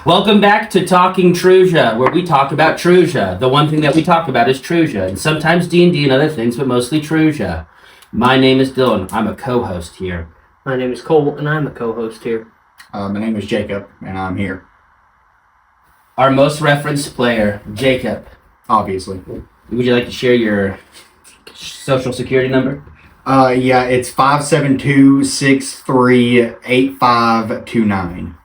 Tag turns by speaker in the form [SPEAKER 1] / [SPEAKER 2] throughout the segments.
[SPEAKER 1] Welcome back to Talking Trusia, where we talk about Trusia. The one thing that we talk about is Trusia, and sometimes D&D and other things, but mostly Trusia. My name is Dylan. I'm a co-host here.
[SPEAKER 2] My name is Cole, and I'm a co-host here.
[SPEAKER 3] My name is Jacob, and I'm here.
[SPEAKER 1] Our most referenced player, Jacob.
[SPEAKER 3] Obviously.
[SPEAKER 1] Would you like to share your social security number?
[SPEAKER 3] Yeah, it's 572-63-8529.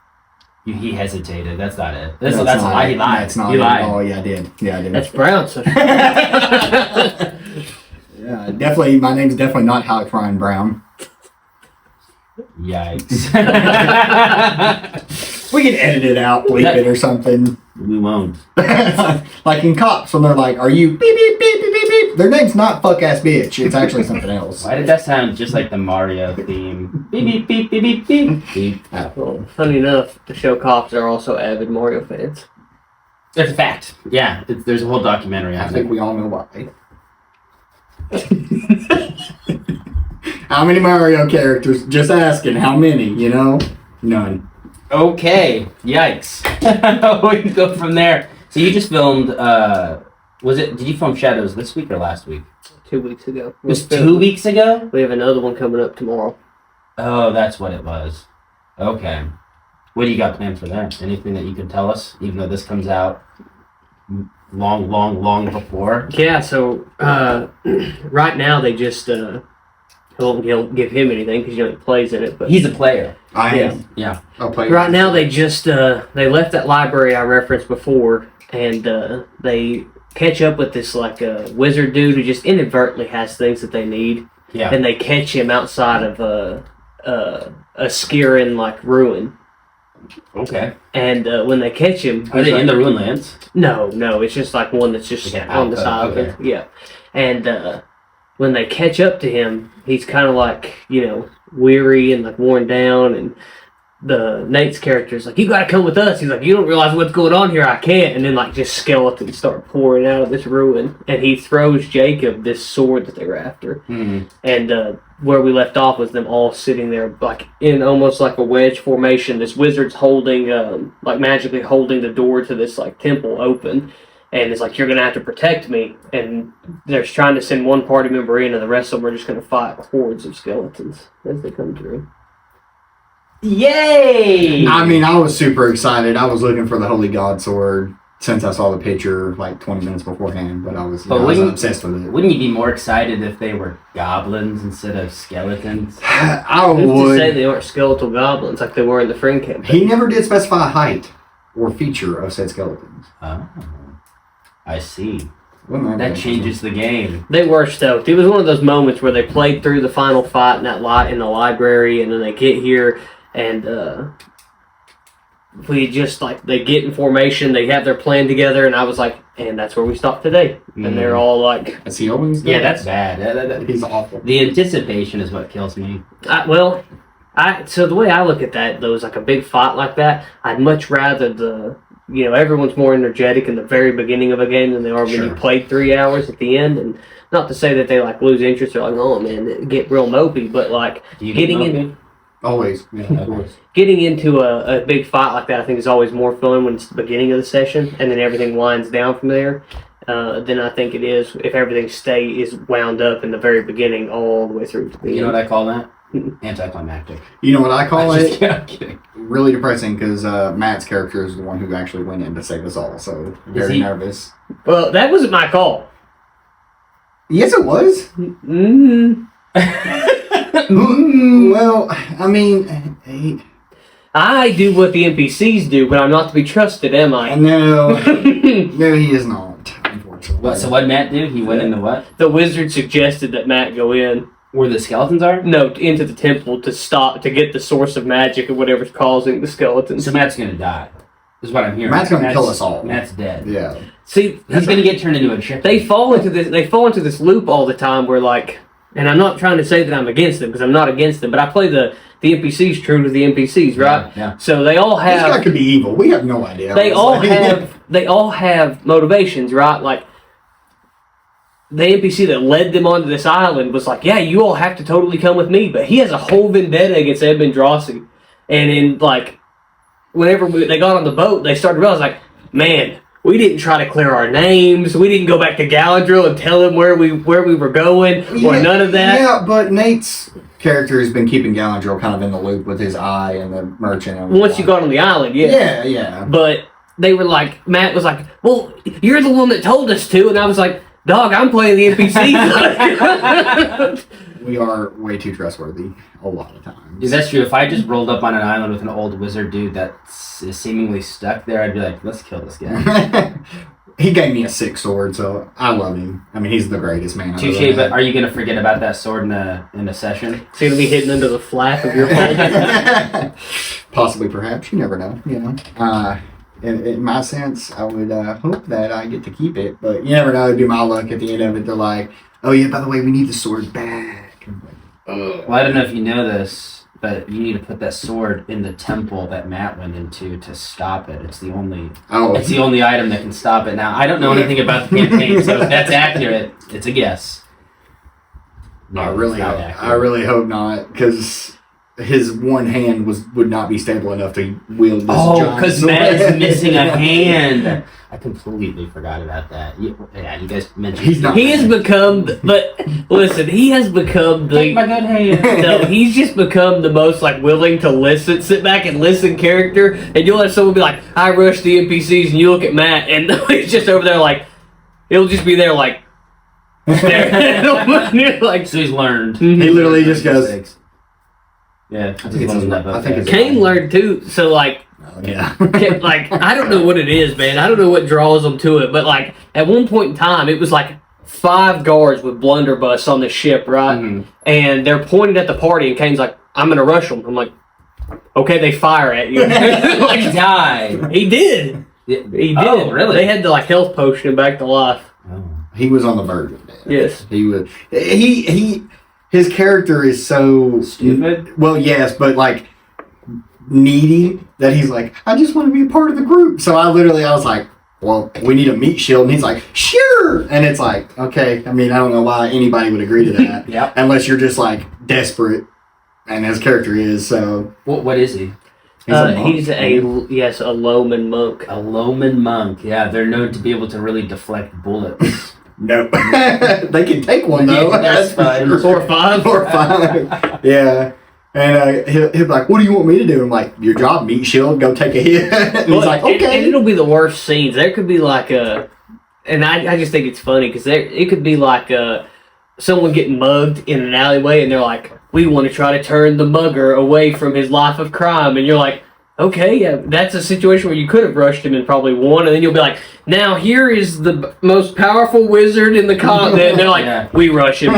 [SPEAKER 1] He hesitated. That's not it. That's a lie. He lied.
[SPEAKER 3] That's not
[SPEAKER 1] he
[SPEAKER 3] it.
[SPEAKER 1] lied.
[SPEAKER 3] Oh, yeah, I did.
[SPEAKER 2] That's Brown. So.
[SPEAKER 3] Yeah, definitely. My name's definitely not Alex Ryan Brown.
[SPEAKER 1] Yikes.
[SPEAKER 3] We can edit it out, bleep it or something.
[SPEAKER 1] We won't.
[SPEAKER 3] Like in Cops, when they're like, "Are you beep beep beep beep beep beep?" Their name's not fuck ass bitch. It's actually something else.
[SPEAKER 1] Why did that sound just like the Mario theme? Beep beep beep beep beep beep.
[SPEAKER 2] Well, funny enough, the show Cops are also avid Mario fans.
[SPEAKER 1] That's a fact. Yeah, there's a whole documentary on
[SPEAKER 3] I
[SPEAKER 1] it.
[SPEAKER 3] think we all know why. How many Mario characters? Just asking. How many? You know, none.
[SPEAKER 1] Okay, yikes. We can go from there. So you just filmed, did you film Shadows this week or last week?
[SPEAKER 2] 2 weeks ago.
[SPEAKER 1] It was 2 weeks ago?
[SPEAKER 2] We have another one coming up tomorrow.
[SPEAKER 1] Oh, that's what it was. Okay. What do you got planned for that? Anything that you can tell us, even though this comes out long before?
[SPEAKER 2] Yeah, so right now they just, I won't give him anything because he plays in it. But
[SPEAKER 1] he's a player.
[SPEAKER 3] I am.
[SPEAKER 1] Yeah.
[SPEAKER 3] I'll play.
[SPEAKER 2] Right now they just they left that library I referenced before, and they catch up with this wizard dude who just inadvertently has things that they need.
[SPEAKER 1] Yeah.
[SPEAKER 2] And they catch him outside of a Skirin ruin.
[SPEAKER 1] Okay.
[SPEAKER 2] And when they catch him,
[SPEAKER 1] Are they in the ruin lands?
[SPEAKER 2] No, it's just one that's just on the side.
[SPEAKER 1] Okay.
[SPEAKER 2] Yeah. And when they catch up to him, he's kind of weary and worn down, and Nate's character's like, "You gotta come with us." He's like, "You don't realize what's going on here. I can't." And then just skeletons start pouring out of this ruin, and he throws Jacob this sword that they were after.
[SPEAKER 1] Mm-hmm.
[SPEAKER 2] And where we left off was them all sitting there in almost like a wedge formation. This wizard's holding magically holding the door to this temple open. And it's "You're going to have to protect me." And they're trying to send one party member in, and the rest of them are just going to fight hordes of skeletons as they come through.
[SPEAKER 1] Yay!
[SPEAKER 3] I mean, I was super excited. I was looking for the Holy God Sword since I saw the picture 20 minutes beforehand, but I was obsessed with it.
[SPEAKER 1] Wouldn't you be more excited if they were goblins instead of skeletons?
[SPEAKER 3] I
[SPEAKER 2] Who's
[SPEAKER 3] would.
[SPEAKER 2] to say they aren't skeletal goblins like they were in the Friend campaign?
[SPEAKER 3] He never did specify a height or feature of said skeletons.
[SPEAKER 1] Oh, I see.
[SPEAKER 3] Wouldn't
[SPEAKER 1] That changes the game.
[SPEAKER 2] They were stoked. It was one of those moments where they played through the final fight in the library, and then they get here, and we just they get in formation, they have their plan together, and I was and that's where we stop today. And they're all
[SPEAKER 3] As he always does.
[SPEAKER 1] Yeah, that's bad.
[SPEAKER 3] He's awful.
[SPEAKER 1] The anticipation is what kills me.
[SPEAKER 2] So the way I look at that, though, is a big fight like that, I'd much rather everyone's more energetic in the very beginning of a game than they are when you played 3 hours at the end. And not to say that they lose interest or oh man, get real mopey, but getting in.
[SPEAKER 3] Always. Yeah, of course.
[SPEAKER 2] Getting into a big fight like that, I think, is always more fun when it's the beginning of the session, and then everything winds down from there. Then I think it is if everything is wound up in the very beginning all the way through to the end.
[SPEAKER 1] You know what I call that? Anticlimactic.
[SPEAKER 3] You know what I call it?
[SPEAKER 1] I'm kidding.
[SPEAKER 3] Really depressing because Matt's character is the one who actually went in to save us all, so very nervous.
[SPEAKER 2] Well, that wasn't my call.
[SPEAKER 3] Yes, it was.
[SPEAKER 2] Mm-hmm.
[SPEAKER 3] Well, I mean,
[SPEAKER 2] I do what the NPCs do, but I'm not to be trusted, am I?
[SPEAKER 3] no, he is not, unfortunately.
[SPEAKER 1] So what did Matt do? He went into what?
[SPEAKER 2] The wizard suggested that Matt go in.
[SPEAKER 1] Where the skeletons are?
[SPEAKER 2] No, into the temple to get the source of magic or whatever's causing the skeletons.
[SPEAKER 1] So Matt's gonna die. Is what I'm hearing.
[SPEAKER 3] Matt's gonna kill us all.
[SPEAKER 1] Matt's dead.
[SPEAKER 3] Yeah.
[SPEAKER 2] See,
[SPEAKER 1] he's gonna get turned into a chip.
[SPEAKER 2] They fall into this loop all the time where and I'm not trying to say that I'm against them because I'm not against them, but I play the NPCs true to the NPCs, right?
[SPEAKER 1] Yeah.
[SPEAKER 2] So they all have.
[SPEAKER 3] This guy could be evil. We have no idea.
[SPEAKER 2] They all have motivations, right? The NPC that led them onto this island was yeah, you all have to totally come with me, but he has a whole vendetta against Edmund Drossi, and in whenever they got on the boat, they started to realize, like, man, we didn't try to clear our names. We didn't go back to Galadriel and tell them where we were going, or none of that.
[SPEAKER 3] Yeah, but Nate's character has been keeping Galadriel kind of in the loop with his eye and the merchant. And
[SPEAKER 2] Once you got on the island,
[SPEAKER 3] yeah.
[SPEAKER 2] But they were like, Matt was like, well, you're the one that told us to. And I was like, dog, I'm playing the NPCs.
[SPEAKER 3] We are way too trustworthy a lot of times.
[SPEAKER 1] Dude, that's true. If I just rolled up on an island with an old wizard dude that is seemingly stuck there, I'd be like, let's kill this guy.
[SPEAKER 3] He gave me a 6 sword, so I love him. I mean, he's the greatest man.
[SPEAKER 1] Touche, but are you going to forget about that sword in a session?
[SPEAKER 2] It's going to be hitting under the flap of your phone.
[SPEAKER 3] Possibly, perhaps. You never know, you know. In my sense, I would hope that I get to keep it, but you never know. It'd be my luck at the end of it. They're like, oh yeah, by the way, we need the sword back. I'm like,
[SPEAKER 1] well, I don't know if you know this, but you need to put that sword in the temple that Matt went into to stop it. It's the only item that can stop it. Now, I don't know anything about the campaign, so if that's accurate, it's a guess. No,
[SPEAKER 3] I really hope not, because his one hand would not be stable enough to wield this giant sword.
[SPEAKER 1] Because Matt is missing a hand. I completely forgot about that. You guys mentioned
[SPEAKER 2] he has become, but listen, he has become
[SPEAKER 1] Take my good hand.
[SPEAKER 2] No, he's just become the most like willing to sit back and listen character. And you'll have someone be like, I rush the NPCs, and you look at Matt, and he's just over there like, he'll just be there like, like,
[SPEAKER 1] so he's learned.
[SPEAKER 3] He literally just goes.
[SPEAKER 1] Yeah,
[SPEAKER 3] I think it's
[SPEAKER 2] Kane learned too. So like,
[SPEAKER 3] yeah,
[SPEAKER 2] like I don't know what it is, man. I don't know what draws them to it, but like at one point in time, it was like 5 guards with blunderbuss on the ship, right? Mm-hmm. And they're pointed at the party, and Kane's like, "I'm gonna rush them." I'm like, "Okay." They fire at you.
[SPEAKER 1] Like he died.
[SPEAKER 2] He did. He did.
[SPEAKER 1] Oh, really?
[SPEAKER 2] They had to like health potion him back to life.
[SPEAKER 3] Oh. He was on the verge of death.
[SPEAKER 2] Yes,
[SPEAKER 3] he was. His character is so
[SPEAKER 1] stupid.
[SPEAKER 3] Well, yes, but like needy that he's like, I just want to be a part of the group. So I was like, well, we need a meat shield, and he's like, sure. And it's like, okay. I mean, I don't know why anybody would agree to that.
[SPEAKER 1] Yep.
[SPEAKER 3] Unless you're just like desperate, and his character is. So
[SPEAKER 1] what is he?
[SPEAKER 2] He's a Loman monk.
[SPEAKER 1] A Loman monk. Yeah, they're known to be able to really deflect bullets.
[SPEAKER 3] No. They can take one, though.
[SPEAKER 1] That's fine.
[SPEAKER 3] Sure.
[SPEAKER 2] 4 or 5.
[SPEAKER 3] 4 or 5. Yeah. And he'll be like, what do you want me to do? I'm like, your job, meat shield, go take a hit. And he's like, okay.
[SPEAKER 2] And it'll be the worst scenes. There could be like and I just think it's funny because it could be like someone getting mugged in an alleyway, and they're like, we want to try to turn the mugger away from his life of crime. And you're like, okay, yeah, that's a situation where you could have rushed him and probably won, and then you'll be like, now here is the most powerful wizard in the continent. And they're like, we rush him.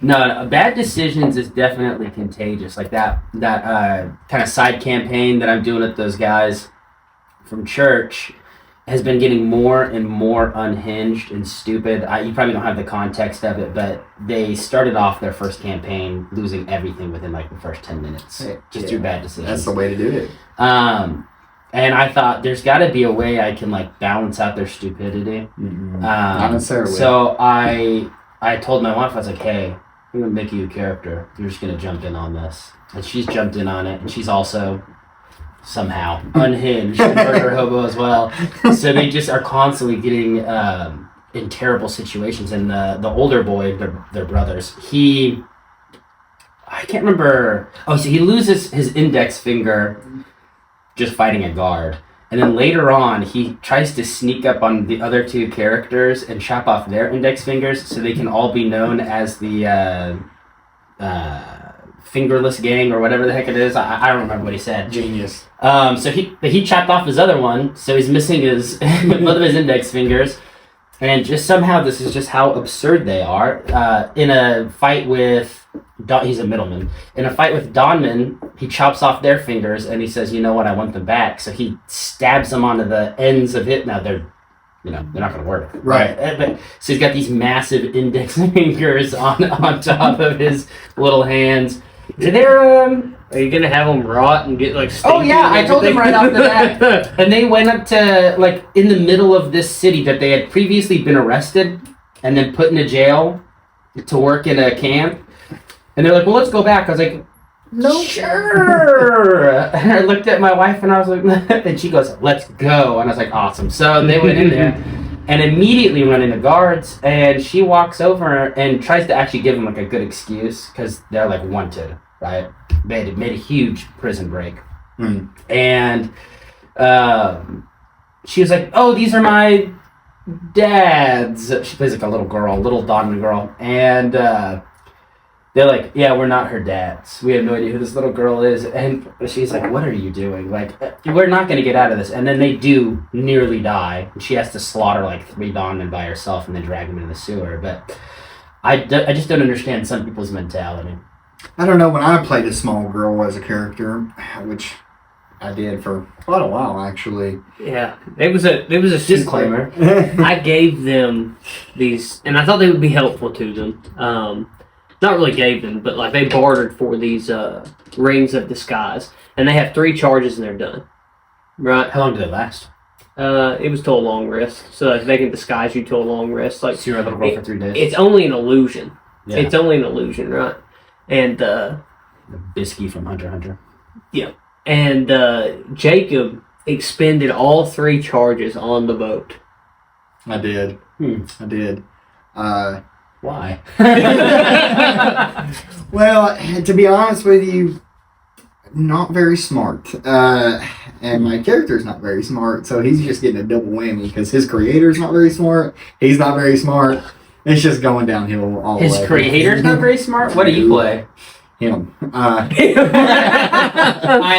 [SPEAKER 1] No, bad decisions is definitely contagious. Like that kind of side campaign that I'm doing with those guys from church has been getting more and more unhinged and stupid. You probably don't have the context of it, but they started off their first campaign losing everything within like the first 10 minutes just through bad decisions.
[SPEAKER 3] That's the way to do it.
[SPEAKER 1] And I thought there's got to be a way I can like balance out their stupidity.
[SPEAKER 3] Mm-hmm. Not necessarily.
[SPEAKER 1] So I told my wife, I was like, hey, I'm going to make you a character. You're just going to jump in on this. And she's jumped in on it, and she's also somehow unhinged and murder hobo as well. So they just are constantly getting in terrible situations. And the older boy, their brothers, I can't remember. Oh, so he loses his index finger just fighting a guard. And then later on, he tries to sneak up on the other 2 characters and chop off their index fingers so they can all be known as the Fingerless Gang or whatever the heck it is. I don't remember what he said.
[SPEAKER 3] Genius.
[SPEAKER 1] So he chopped off his other one, so he's missing both of his index fingers. And just somehow, this is just how absurd they are. In a fight with... he's a middleman. In a fight with Donman, he chops off their fingers, and he says, you know what, I want them back. So he stabs them onto the ends of it. Now, they're not going to work.
[SPEAKER 3] Right.
[SPEAKER 1] But, so he's got these massive index fingers on top of his little hands.
[SPEAKER 2] Are you gonna have them rot and get like stinky?
[SPEAKER 1] Oh yeah, I told them right off the bat. And they went up to like in the middle of this city that they had previously been arrested and then put into jail to work in a camp. And they're like, well, let's go back. I was like,
[SPEAKER 3] No.
[SPEAKER 1] Sure. And I looked at my wife and I was like, and she goes, let's go. And I was like, awesome. So they went in there and immediately run into guards. And she walks over and tries to actually give them like a good excuse because they're like wanted, right? They made a huge prison break.
[SPEAKER 3] Mm.
[SPEAKER 1] And she was like, oh, these are my dads. She plays like a little Donna girl. And they're like, yeah, we're not her dads. We have no idea who this little girl is. And she's like, what are you doing? Like, we're not going to get out of this. And then they do nearly die. She has to slaughter like 3 Donman by herself and then drag them into the sewer. But I just don't understand some people's mentality.
[SPEAKER 3] I don't know. When I played a small girl as a character, which I did for quite a while, actually.
[SPEAKER 2] Yeah, it was a
[SPEAKER 1] Disclaimer.
[SPEAKER 2] I gave them these, and I thought they would be helpful to them. Not really gave them, but like they bartered for these rings of disguise, and they have 3 charges and they're done. Right?
[SPEAKER 1] How long did it last?
[SPEAKER 2] It was till a long rest, so like they can disguise you till a long rest. Like
[SPEAKER 1] So you're a little girl for 3 days.
[SPEAKER 2] it's only an illusion.
[SPEAKER 1] Yeah.
[SPEAKER 2] It's only an illusion, right? And
[SPEAKER 1] The Bisky from Hunter x Hunter.
[SPEAKER 2] yeah, and Jacob expended all 3 charges on the boat.
[SPEAKER 3] I did. I did.
[SPEAKER 1] Why?
[SPEAKER 3] Well, to be honest with you, not very smart. And my character's not very smart, so he's just getting a double whammy because his creator's not very smart. He's not very smart. It's just going downhill all the way.
[SPEAKER 1] His creator's not very smart? What do you play?
[SPEAKER 3] Him.
[SPEAKER 1] I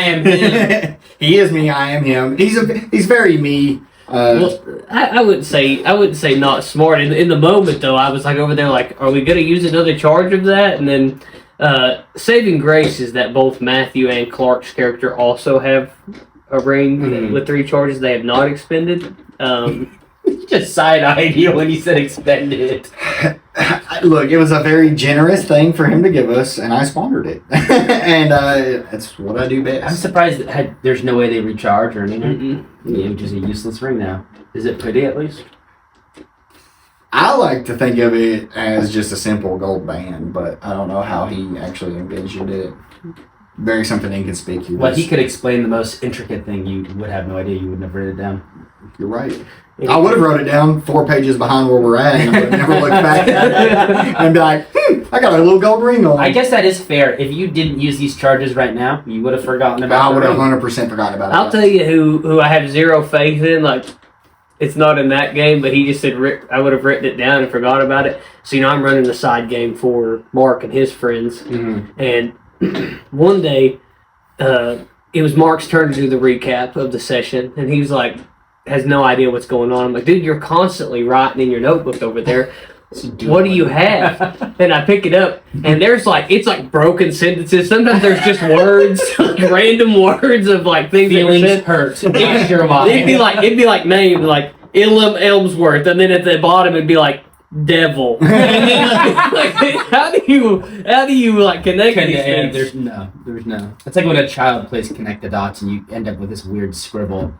[SPEAKER 1] am him.
[SPEAKER 3] He is me. I am him. He's very me.
[SPEAKER 2] Well, I wouldn't say not smart. In the moment though, I was like over there like, are we gonna use another charge of that? And then saving grace is that both Matthew and Clark's character also have a ring with 3 charges they have not expended.
[SPEAKER 1] You just side-eyed you when you said expended.
[SPEAKER 3] Look, it was a very generous thing for him to give us, and I squandered it. And that's what I do best.
[SPEAKER 1] I'm surprised that there's no way they recharge or anything. It's just a useless ring now. Is it pretty at least?
[SPEAKER 3] I like to think of it as just a simple gold band, but I don't know how he actually envisioned it. Very something inconspicuous.
[SPEAKER 1] Well, he could explain the most intricate thing. You would have no idea. You would never write it down.
[SPEAKER 3] You're right. I would have wrote it down 4 pages behind where we're at, and I would have never looked back at it and be like, I got a little gold ring on.
[SPEAKER 1] I guess that is fair. If you didn't use these charges right now, you would have forgotten about it.
[SPEAKER 3] I would have 100% forgotten about it.
[SPEAKER 2] I'll tell you who I have 0 faith in. Like, it's not in that game, but he just said I would have written it down and forgot about it. So I'm running the side game for Mark and his friends, and one day it was Mark's turn to do the recap of the session, and he was like, has no idea what's going on. I'm like, dude, you're constantly writing in your notebook over there. What do you have? And I pick it up, and there's it's like broken sentences. Sometimes there's just words, random words of like things
[SPEAKER 1] Feelings
[SPEAKER 2] that
[SPEAKER 1] hurt.
[SPEAKER 2] it'd be like named like Elam Elmsworth, and then at the bottom it'd be like devil. Like, how do you like connect these things?
[SPEAKER 1] There's no. It's like when a child plays connect the dots and you end up with this weird scribble.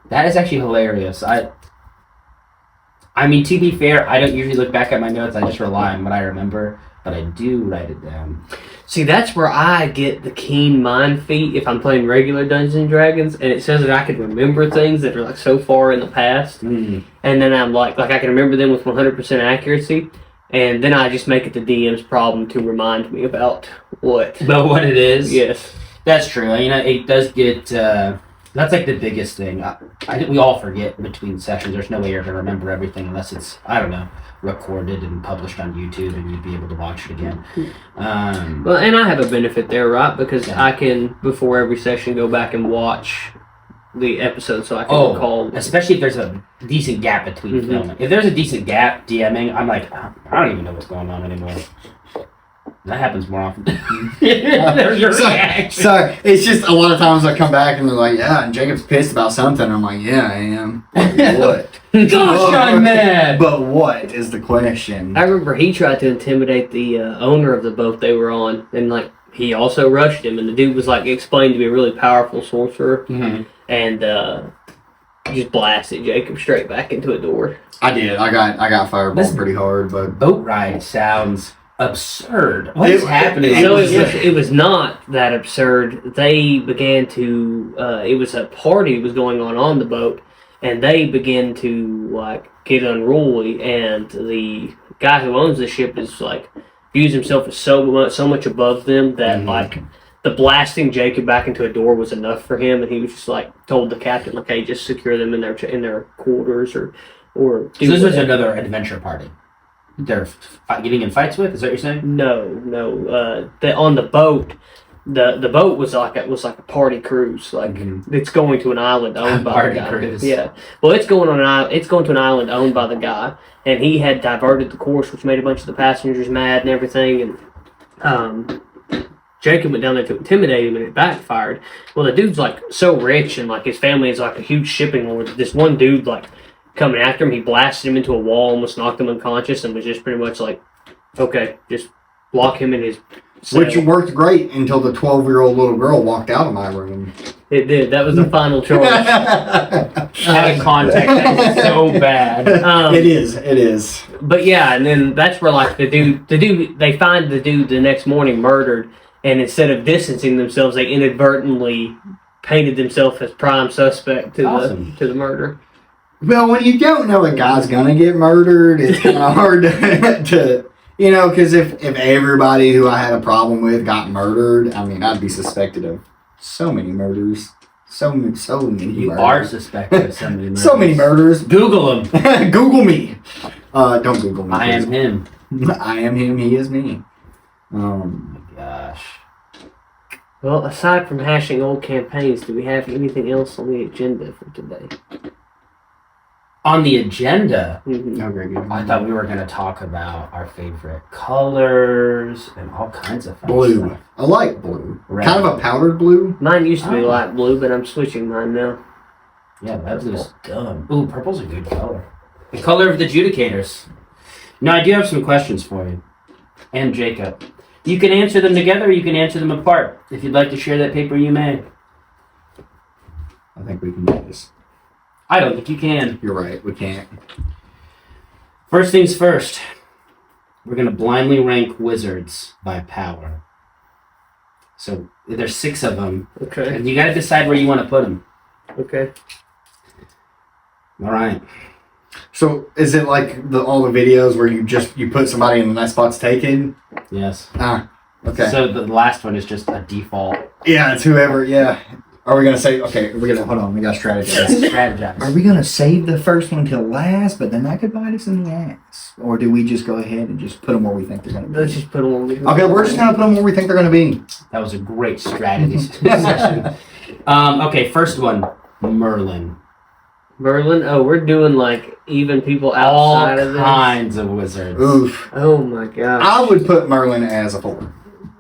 [SPEAKER 1] That is actually hilarious. I mean, to be fair, I don't usually look back at my notes. I just rely on what I remember, but I do write it down.
[SPEAKER 2] See, that's where I get the keen mind feat if I'm playing regular Dungeons and Dragons, and it says that I can remember things that are like so far in the past, and then I'm like I can remember them with 100% accuracy, and then I just make it the DM's problem to remind me about what
[SPEAKER 1] it is.
[SPEAKER 2] Yes,
[SPEAKER 1] that's true. It does get. That's like the biggest thing. I think we all forget between sessions. There's no way you're going to remember everything unless it's, I don't know, recorded and published on YouTube and you'd be able to watch it again.
[SPEAKER 2] Well, and I have a benefit there, right? Because I can, before every session, go back and watch the episode so I can recall.
[SPEAKER 1] Especially if there's a decent gap between filming. If there's a decent gap DMing, I'm like, I don't even know what's going on anymore. That happens more often. There's your reaction.
[SPEAKER 3] So it's just a lot of times I come back and they're like, yeah, and Jacob's pissed about something. I'm like, yeah, I am. What?
[SPEAKER 1] Gosh, I'm mad.
[SPEAKER 3] But what is the question?
[SPEAKER 2] I remember he tried to intimidate the owner of the boat they were on, and he also rushed him, and the dude was explained to be a really powerful sorcerer, and just blasted Jacob straight back into a door.
[SPEAKER 3] I did. I got fireballed pretty hard, but
[SPEAKER 1] boat ride sounds absurd. What is happening?
[SPEAKER 2] So it was not that absurd. They began to. It was a party that was going on the boat, and they began to like get unruly. And the guy who owns the ship is like views himself as so much above them that like the blasting Jacob back into a door was enough for him, and he was just like told the captain, like, "Hey, just secure them in their quarters or." So
[SPEAKER 1] this was another adventure party. They're getting in fights with. Is that what you're saying?
[SPEAKER 2] No. On the boat, the boat was like a party cruise. Like it's going to an island owned by the guy.
[SPEAKER 1] Cruise.
[SPEAKER 2] Yeah. Well, it's going to an island owned by the guy, and he had diverted the course, which made a bunch of the passengers mad and everything. And Jacob went down there to intimidate him, and it backfired. Well, the dude's like so rich, and like his family is like a huge shipping lord. This one dude like coming after him, he blasted him into a wall, almost knocked him unconscious, and was just pretty much like, okay, just lock him in his cell.
[SPEAKER 3] Which worked great until the 12-year-old little girl walked out of my room.
[SPEAKER 2] It did. That was the final choice.
[SPEAKER 1] Out of context, that's so bad.
[SPEAKER 3] It is.
[SPEAKER 2] But yeah, and then that's where like the dude, they find the dude the next morning murdered, and instead of distancing themselves, they inadvertently painted themselves as prime suspect to the murder.
[SPEAKER 3] Well, when you don't know a guy's gonna get murdered, it's kind of hard to because if everybody who I had a problem with got murdered, I mean, I'd be suspected of so many murders. So many
[SPEAKER 1] You
[SPEAKER 3] murders.
[SPEAKER 1] are suspected of so many murders.
[SPEAKER 3] So many murders.
[SPEAKER 1] Google him.
[SPEAKER 3] Google me. Don't Google me.
[SPEAKER 1] I am him.
[SPEAKER 3] I am him. He is me.
[SPEAKER 1] Oh my gosh.
[SPEAKER 2] Well, aside from hashing old campaigns, do we have anything else on the agenda for today?
[SPEAKER 1] On the agenda,
[SPEAKER 3] Okay,
[SPEAKER 1] I thought we were going to talk about our favorite colors and all kinds of fun
[SPEAKER 3] blue.
[SPEAKER 1] stuff.
[SPEAKER 3] I like blue.
[SPEAKER 1] Red.
[SPEAKER 3] Kind of a powdered blue.
[SPEAKER 2] Mine used to be light blue, but I'm switching mine now.
[SPEAKER 1] Yeah, that blue's dumb. Ooh, purple's a good color. The color of the Judicators. Now, I do have some questions for you. And Jacob. You can answer them together or you can answer them apart. If you'd like to share that paper, you may.
[SPEAKER 3] I think we can do this.
[SPEAKER 1] I don't think you can.
[SPEAKER 3] You're right. We can't.
[SPEAKER 1] First things first. We're going to blindly rank wizards by power. So there's 6 of them.
[SPEAKER 2] Okay.
[SPEAKER 1] And you got to decide where you want to put them.
[SPEAKER 2] Okay.
[SPEAKER 1] All right.
[SPEAKER 3] So is it like all the videos where you put somebody in the that spot's taken?
[SPEAKER 1] Yes.
[SPEAKER 3] Okay.
[SPEAKER 1] So the last one is just a default.
[SPEAKER 3] Yeah, it's whoever. Yeah. Are we gonna say? Okay, we're gonna hold on. We got strategize.
[SPEAKER 1] Strategize.
[SPEAKER 3] Are we gonna save the first one till last, but then that could bite us in the ass, or do we just go ahead and just put them where we think they're gonna be?
[SPEAKER 2] Let's just put them on.
[SPEAKER 3] Okay, we're just gonna put them where we think they're gonna be.
[SPEAKER 1] That was a great strategy session. Okay, first one, Merlin.
[SPEAKER 2] Merlin? Oh, we're doing like even people outside of
[SPEAKER 1] All
[SPEAKER 2] this?
[SPEAKER 1] kinds of wizards.
[SPEAKER 3] Oof.
[SPEAKER 2] Oh my god.
[SPEAKER 3] I would put Merlin as a 4.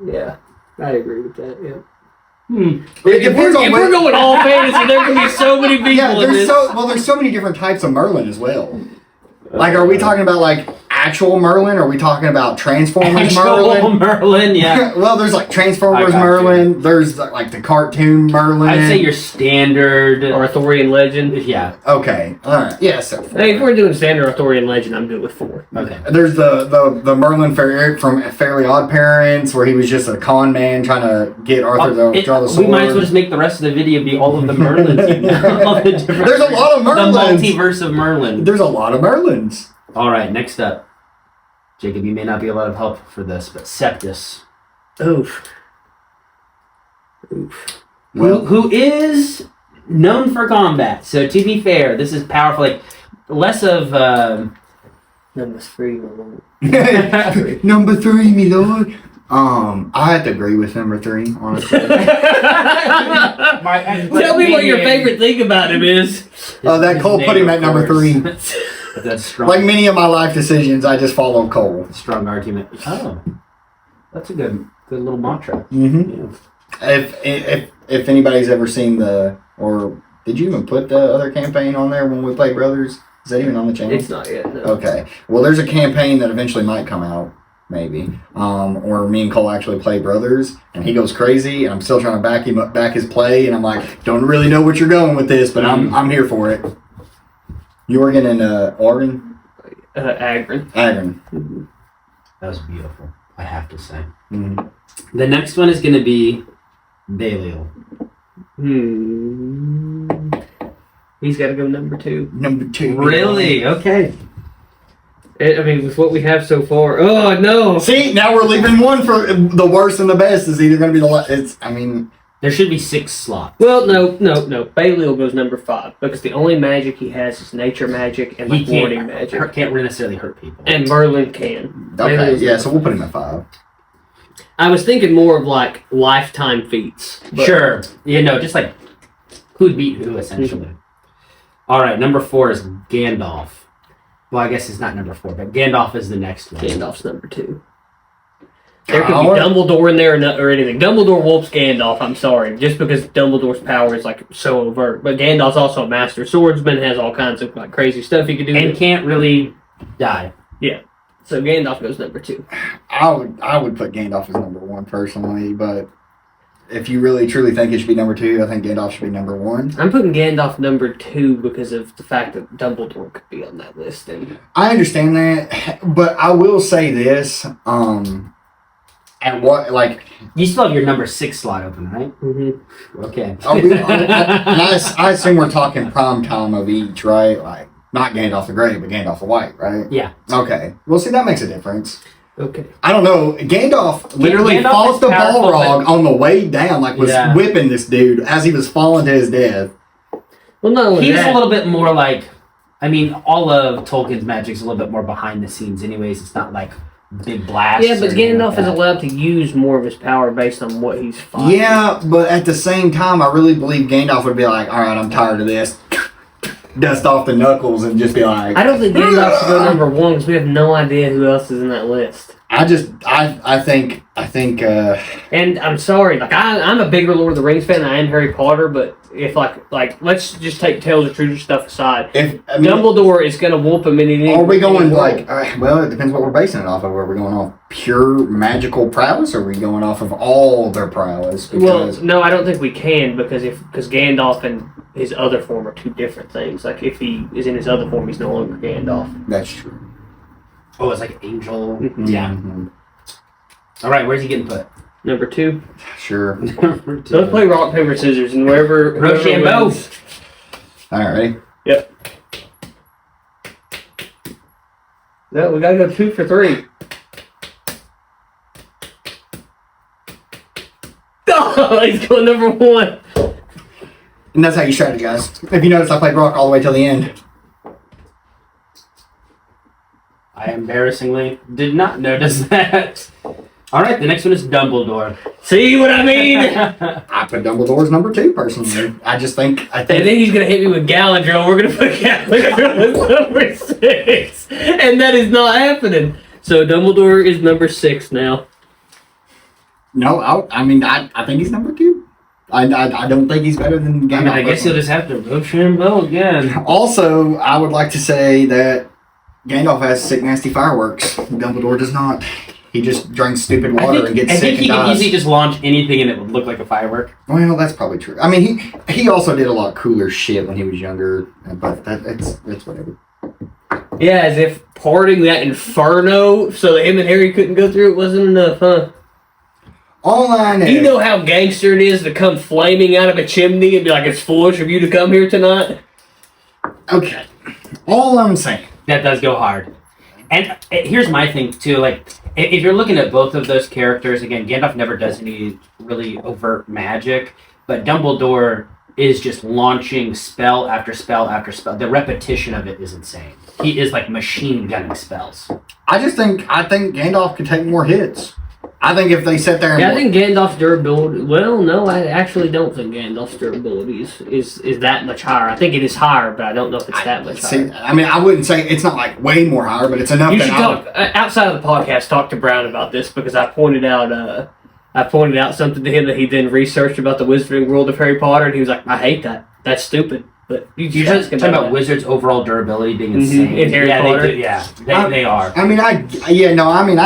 [SPEAKER 2] Yeah, I agree with that, yeah.
[SPEAKER 3] If
[SPEAKER 2] If we're going all fantasy, there's going to be so many people
[SPEAKER 3] yeah,
[SPEAKER 2] in this.
[SPEAKER 3] there's so many different types of Merlin as well. Like, are we talking about like actual Merlin? Or are we talking about Transformers Merlin?
[SPEAKER 1] Merlin, yeah.
[SPEAKER 3] Well, there's like Transformers Merlin. There's like the cartoon Merlin.
[SPEAKER 1] I'd say your standard
[SPEAKER 2] Arthurian legend.
[SPEAKER 1] Yeah.
[SPEAKER 3] Okay. All right. Yeah. So.
[SPEAKER 2] Hey, if we're doing standard Arthurian legend, I'm good with 4.
[SPEAKER 1] Okay.
[SPEAKER 3] There's the Merlin from Fairly Odd Parents, where he was just a con man trying to get Arthur to draw the sword.
[SPEAKER 1] We might as well just make the rest of the video be all of the Merlins. You know? All the different.
[SPEAKER 3] There's a lot of Merlins.
[SPEAKER 1] The multiverse of Merlin.
[SPEAKER 3] There's a lot of Merlins.
[SPEAKER 1] All right. Next up, Jacob. You may not be a lot of help for this, but Septus.
[SPEAKER 2] Oof.
[SPEAKER 3] Well,
[SPEAKER 1] who is known for combat. So to be fair, this is powerful. Like less of
[SPEAKER 2] Number 3.
[SPEAKER 3] Number 3, me lord. I have to agree with number 3, honestly.
[SPEAKER 2] Tell me what your favorite thing about him is.
[SPEAKER 3] That Cole put him at number 3.
[SPEAKER 1] That's strong.
[SPEAKER 3] Like many of my life decisions, I just follow Cole.
[SPEAKER 1] Strong argument. Oh, that's a good little mantra.
[SPEAKER 3] Mm-hmm.
[SPEAKER 1] Yeah.
[SPEAKER 3] If anybody's ever seen or did you even put the other campaign on there when we played Brothers? Is that even on the channel?
[SPEAKER 2] It's not yet, no.
[SPEAKER 3] Okay. Well, there's a campaign that eventually might come out, maybe, where me and Cole actually play Brothers, and he goes crazy, and I'm still trying to back his play, and I'm like, don't really know what you're going with this, but I'm here for it. Jorgen and Oregon?
[SPEAKER 2] Agron.
[SPEAKER 3] Agron.
[SPEAKER 1] That was beautiful. I have to say.
[SPEAKER 3] Mm.
[SPEAKER 1] The next one is going to be Belial.
[SPEAKER 2] He's got to go number 2.
[SPEAKER 3] Number 2.
[SPEAKER 1] Really? Okay.
[SPEAKER 2] I mean, with what we have so far. Oh, no!
[SPEAKER 3] See, now we're leaving one for the worst and the best is either going to be the
[SPEAKER 1] There should be 6 slots.
[SPEAKER 2] Well, no. Belial goes number 5 because the only magic he has is nature magic and
[SPEAKER 1] He
[SPEAKER 2] warding magic.
[SPEAKER 1] can't necessarily hurt people.
[SPEAKER 2] And Merlin can.
[SPEAKER 3] Okay,
[SPEAKER 2] Belial's
[SPEAKER 3] yeah,
[SPEAKER 2] number
[SPEAKER 3] so we'll put him at 5.
[SPEAKER 2] I was thinking more of like lifetime feats. But
[SPEAKER 1] Sure. Just like who'd beat who, essentially. All right, number 4 is Gandalf. Well, I guess it's not number 4, but Gandalf is the next one.
[SPEAKER 2] Gandalf's number 2. There could be Dumbledore in there or anything. Dumbledore whoops Gandalf, I'm sorry. Just because Dumbledore's power is like so overt. But Gandalf's also a master swordsman, has all kinds of like crazy stuff he could do.
[SPEAKER 1] And can't really die.
[SPEAKER 2] Yeah. So Gandalf goes number 2.
[SPEAKER 3] I would put Gandalf as number 1 personally, but if you really truly think it should be number 2, I think Gandalf should be number 1.
[SPEAKER 2] I'm putting Gandalf number 2 because of the fact that Dumbledore could be on that list. And
[SPEAKER 3] I understand that, but I will say this, and what, like...
[SPEAKER 1] You still have your number 6 slot open, right?
[SPEAKER 2] Mm-hmm.
[SPEAKER 1] Okay.
[SPEAKER 3] I assume we're talking prime time of each, right? Like, not Gandalf the Grey, but Gandalf the White, right?
[SPEAKER 1] Yeah.
[SPEAKER 3] Okay. Well, see, that makes a difference.
[SPEAKER 2] Okay.
[SPEAKER 3] I don't know. Gandalf literally
[SPEAKER 1] Gandalf
[SPEAKER 3] fought
[SPEAKER 1] is
[SPEAKER 3] the
[SPEAKER 1] powerful,
[SPEAKER 3] Balrog on the way down, like was whipping this dude as he was falling to his death.
[SPEAKER 2] Well, not only
[SPEAKER 1] He's
[SPEAKER 2] that,
[SPEAKER 1] a little bit more like... I mean, all of Tolkien's magic's a little bit more behind the scenes anyways. It's not like big blasts.
[SPEAKER 2] yeah, but Gandalf is allowed to use more of his power based on what he's fighting.
[SPEAKER 3] Yeah, but at the same time, I really believe Gandalf would be like, all right, I'm tired of this. Dust off the knuckles and just be like...
[SPEAKER 2] I don't think Gandalf should go number 1 because we have no idea who else is in that list.
[SPEAKER 3] I think.
[SPEAKER 2] And I'm sorry, like I'm a bigger Lord of the Rings fan than I am Harry Potter, but if like let's just take Tales of Trusia stuff aside. Dumbledore is gonna whoop him in any.
[SPEAKER 3] Are we going like? Well, it depends what we're basing it off of. Are we going off pure magical prowess, or are we going off of all their prowess?
[SPEAKER 2] Well, no, I don't think we can because Gandalf and his other form are 2 different things. Like if he is in his other form, he's no longer Gandalf.
[SPEAKER 3] That's true.
[SPEAKER 1] Oh, it's like Angel.
[SPEAKER 2] Mm-hmm.
[SPEAKER 1] Yeah.
[SPEAKER 3] Mm-hmm.
[SPEAKER 1] All right, where's he getting put?
[SPEAKER 2] Number 2.
[SPEAKER 3] Sure.
[SPEAKER 1] Number 2.
[SPEAKER 2] So let's play rock paper scissors and whoever
[SPEAKER 1] Rochambeau.
[SPEAKER 2] wins.
[SPEAKER 3] All right, ready?
[SPEAKER 2] Yep. No, we gotta go 2 for 3. Oh, he's going number 1.
[SPEAKER 3] And that's how you strategize. If you notice, I played rock all the way till the end.
[SPEAKER 1] I embarrassingly did not notice that. All right, the next one is Dumbledore.
[SPEAKER 2] See what I mean?
[SPEAKER 3] I put Dumbledore as number 2 personally. I think.
[SPEAKER 2] And then he's gonna hit me with Galadriel. We're gonna put Galadriel as number 6, and that is not happening. So Dumbledore is number 6 now.
[SPEAKER 3] No, I think he's number 2. I don't think he's better than Gandalf.
[SPEAKER 1] I guess you'll just have to Rochambeau again.
[SPEAKER 3] Also, I would like to say that Gandalf has sick, nasty fireworks. Dumbledore does not. He just drinks stupid water and gets sick and dies.
[SPEAKER 1] I think he could easily just launch anything and it would look like a firework.
[SPEAKER 3] Well, that's probably true. I mean, he also did a lot cooler shit when he was younger, but it's whatever.
[SPEAKER 2] Yeah, as if parting that inferno so that him and Harry couldn't go through it wasn't enough, huh?
[SPEAKER 3] All I know.
[SPEAKER 2] Do you know how gangster it is to come flaming out of a chimney and be like, it's foolish of you to come here tonight?
[SPEAKER 3] Okay. All I'm saying.
[SPEAKER 1] That does go hard. And here's my thing, too. Like, if you're looking at both of those characters, again, Gandalf never does any really overt magic, but Dumbledore is just launching spell after spell after spell. The repetition of it is insane. He is like machine gunning spells.
[SPEAKER 3] I think Gandalf could take more hits. I think if they sit there and...
[SPEAKER 2] Yeah, I think Gandalf's durability... Well, no, I actually don't think Gandalf's durability is that much higher. I think it is higher, but I don't know if it's that much higher.
[SPEAKER 3] I mean, I wouldn't say it's not like way more higher, but it's enough.
[SPEAKER 2] You should talk outside of the podcast. Talk to Brown about this because I pointed out something to him that he then researched about the Wizarding World of Harry Potter, and he was like, "I hate that. That's stupid." But
[SPEAKER 1] you're just talking about Wizards' overall durability being insane.
[SPEAKER 2] In Harry Potter,
[SPEAKER 1] they are.
[SPEAKER 3] I mean, I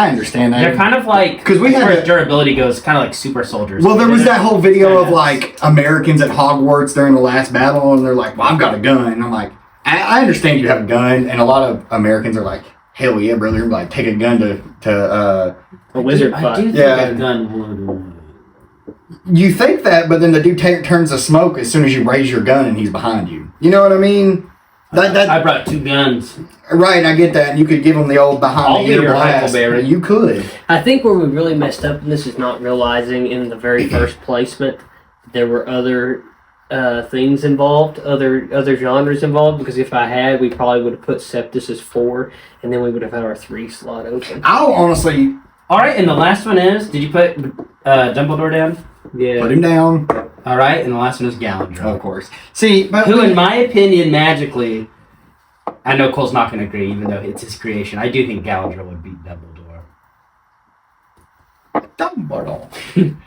[SPEAKER 3] understand that.
[SPEAKER 1] They're kind of like,
[SPEAKER 3] because we had
[SPEAKER 1] durability goes kind of like super soldiers.
[SPEAKER 3] Well, there was that whole video of like Americans at Hogwarts during the last battle, and they're like, "Well, I've got a gun," and I'm like, I understand you have a gun, and a lot of Americans are like, hell yeah, brother. Like, take a gun to
[SPEAKER 2] A wizard
[SPEAKER 1] I
[SPEAKER 2] fight.
[SPEAKER 1] do think
[SPEAKER 3] Yeah.
[SPEAKER 1] a gun would.
[SPEAKER 3] you think that, but then the dude turns to smoke as soon as you raise your gun and he's behind you. You know what I mean?
[SPEAKER 1] I brought 2 guns.
[SPEAKER 3] Right, I get that. And you could give him the old behind
[SPEAKER 1] I'll
[SPEAKER 3] the
[SPEAKER 1] be
[SPEAKER 3] ear
[SPEAKER 1] your
[SPEAKER 3] blast.
[SPEAKER 1] Huckleberry.
[SPEAKER 3] You could.
[SPEAKER 2] I think where we really messed up, and this is not realizing in the very first placement, there were other things involved, other genres involved. Because if I had, we probably would have put Septus as 4, and then we would have had our 3 slot open.
[SPEAKER 3] I'll honestly
[SPEAKER 1] All right, and the last one is. Did you put Dumbledore down?
[SPEAKER 2] Yeah.
[SPEAKER 3] put him down.
[SPEAKER 1] All right, and the last one is Galadriel.
[SPEAKER 3] Of course. See, but
[SPEAKER 1] Who, in my opinion, magically, I know Cole's not going to agree, even though it's his creation. I do think Galadriel would beat Dumbledore.
[SPEAKER 3] Dumbledore.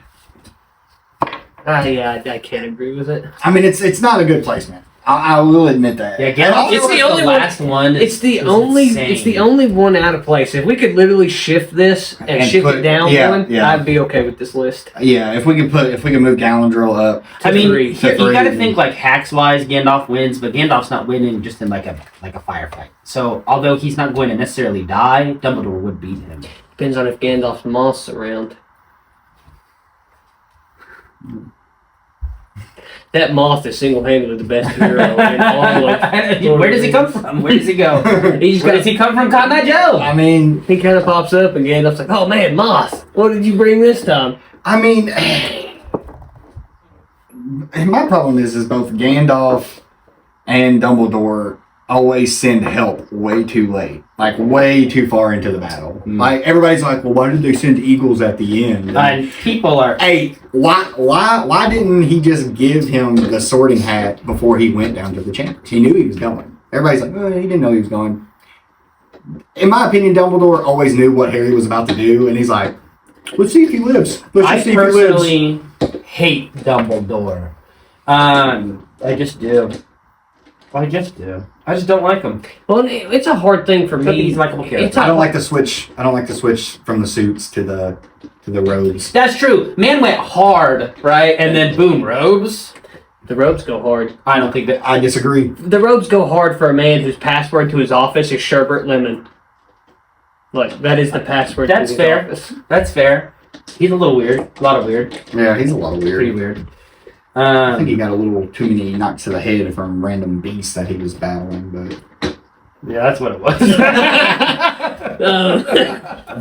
[SPEAKER 2] I can't agree with it.
[SPEAKER 3] I mean, it's not a good placement. I will admit that.
[SPEAKER 1] Yeah,
[SPEAKER 3] And
[SPEAKER 1] Galadriel
[SPEAKER 3] also-
[SPEAKER 2] It's the
[SPEAKER 1] is
[SPEAKER 2] only one-
[SPEAKER 1] last one.
[SPEAKER 2] It's the
[SPEAKER 1] is
[SPEAKER 2] only
[SPEAKER 1] insane.
[SPEAKER 2] it's the only one out of place. If we could literally shift this and
[SPEAKER 3] And
[SPEAKER 2] shift
[SPEAKER 3] put-
[SPEAKER 2] it down
[SPEAKER 3] yeah,
[SPEAKER 2] one,
[SPEAKER 3] yeah.
[SPEAKER 2] I'd be okay with this list.
[SPEAKER 3] Yeah, if we could move Galadriel up.
[SPEAKER 1] I mean,
[SPEAKER 2] three.
[SPEAKER 1] here,
[SPEAKER 3] To
[SPEAKER 1] you got to
[SPEAKER 3] three.
[SPEAKER 1] think like hacks wise, Gandalf wins, but Gandalf's not winning just in like a firefight. So although he's not going to necessarily die, Dumbledore would beat him.
[SPEAKER 2] Depends on if Gandalf's moth's around. That moth is single-handedly the best hero in all of
[SPEAKER 1] Where does he come from? Where does he go?
[SPEAKER 2] He just
[SPEAKER 1] Where
[SPEAKER 2] got,
[SPEAKER 1] does he come from, Cotton Eye Joe?
[SPEAKER 3] I mean,
[SPEAKER 2] he kind of pops up and Gandalf's like, "Oh man, moth! What did you bring this time?"
[SPEAKER 3] I mean, my problem is both Gandalf and Dumbledore always send help way too late, like way too far into the battle. Like everybody's like, well, why did they send eagles at the end?
[SPEAKER 1] And people are.
[SPEAKER 3] Hey, why didn't he just give him the sorting hat before he went down to the chambers? He knew he was going. Everybody's like, oh, he didn't know he was going. In my opinion, Dumbledore always knew what Harry was about to do, and he's like, let's see if he lives. Let's
[SPEAKER 1] I
[SPEAKER 3] just see if he lives.
[SPEAKER 1] personally hate Dumbledore. I just do. I just do. I just don't like him.
[SPEAKER 2] Well, it's a hard thing for me.
[SPEAKER 1] He's a likable character.
[SPEAKER 2] It's a
[SPEAKER 3] I don't like the switch. I don't like the switch from the suits to the robes.
[SPEAKER 1] That's true. Man went hard, right? And then boom, robes.
[SPEAKER 2] The robes go hard.
[SPEAKER 1] I don't think that.
[SPEAKER 3] I disagree.
[SPEAKER 2] The robes go hard for a man whose password to his office is Sherbert Lemon. Like, that is the password
[SPEAKER 1] That's
[SPEAKER 2] to his
[SPEAKER 1] fair.
[SPEAKER 2] office.
[SPEAKER 1] That's fair. He's a little weird. A lot of weird.
[SPEAKER 3] Yeah, he's a lot of
[SPEAKER 1] Pretty
[SPEAKER 3] weird.
[SPEAKER 1] weird.
[SPEAKER 3] I think he got a little too many knocks to the head from random beasts that he was battling, but
[SPEAKER 1] Yeah, that's what it was.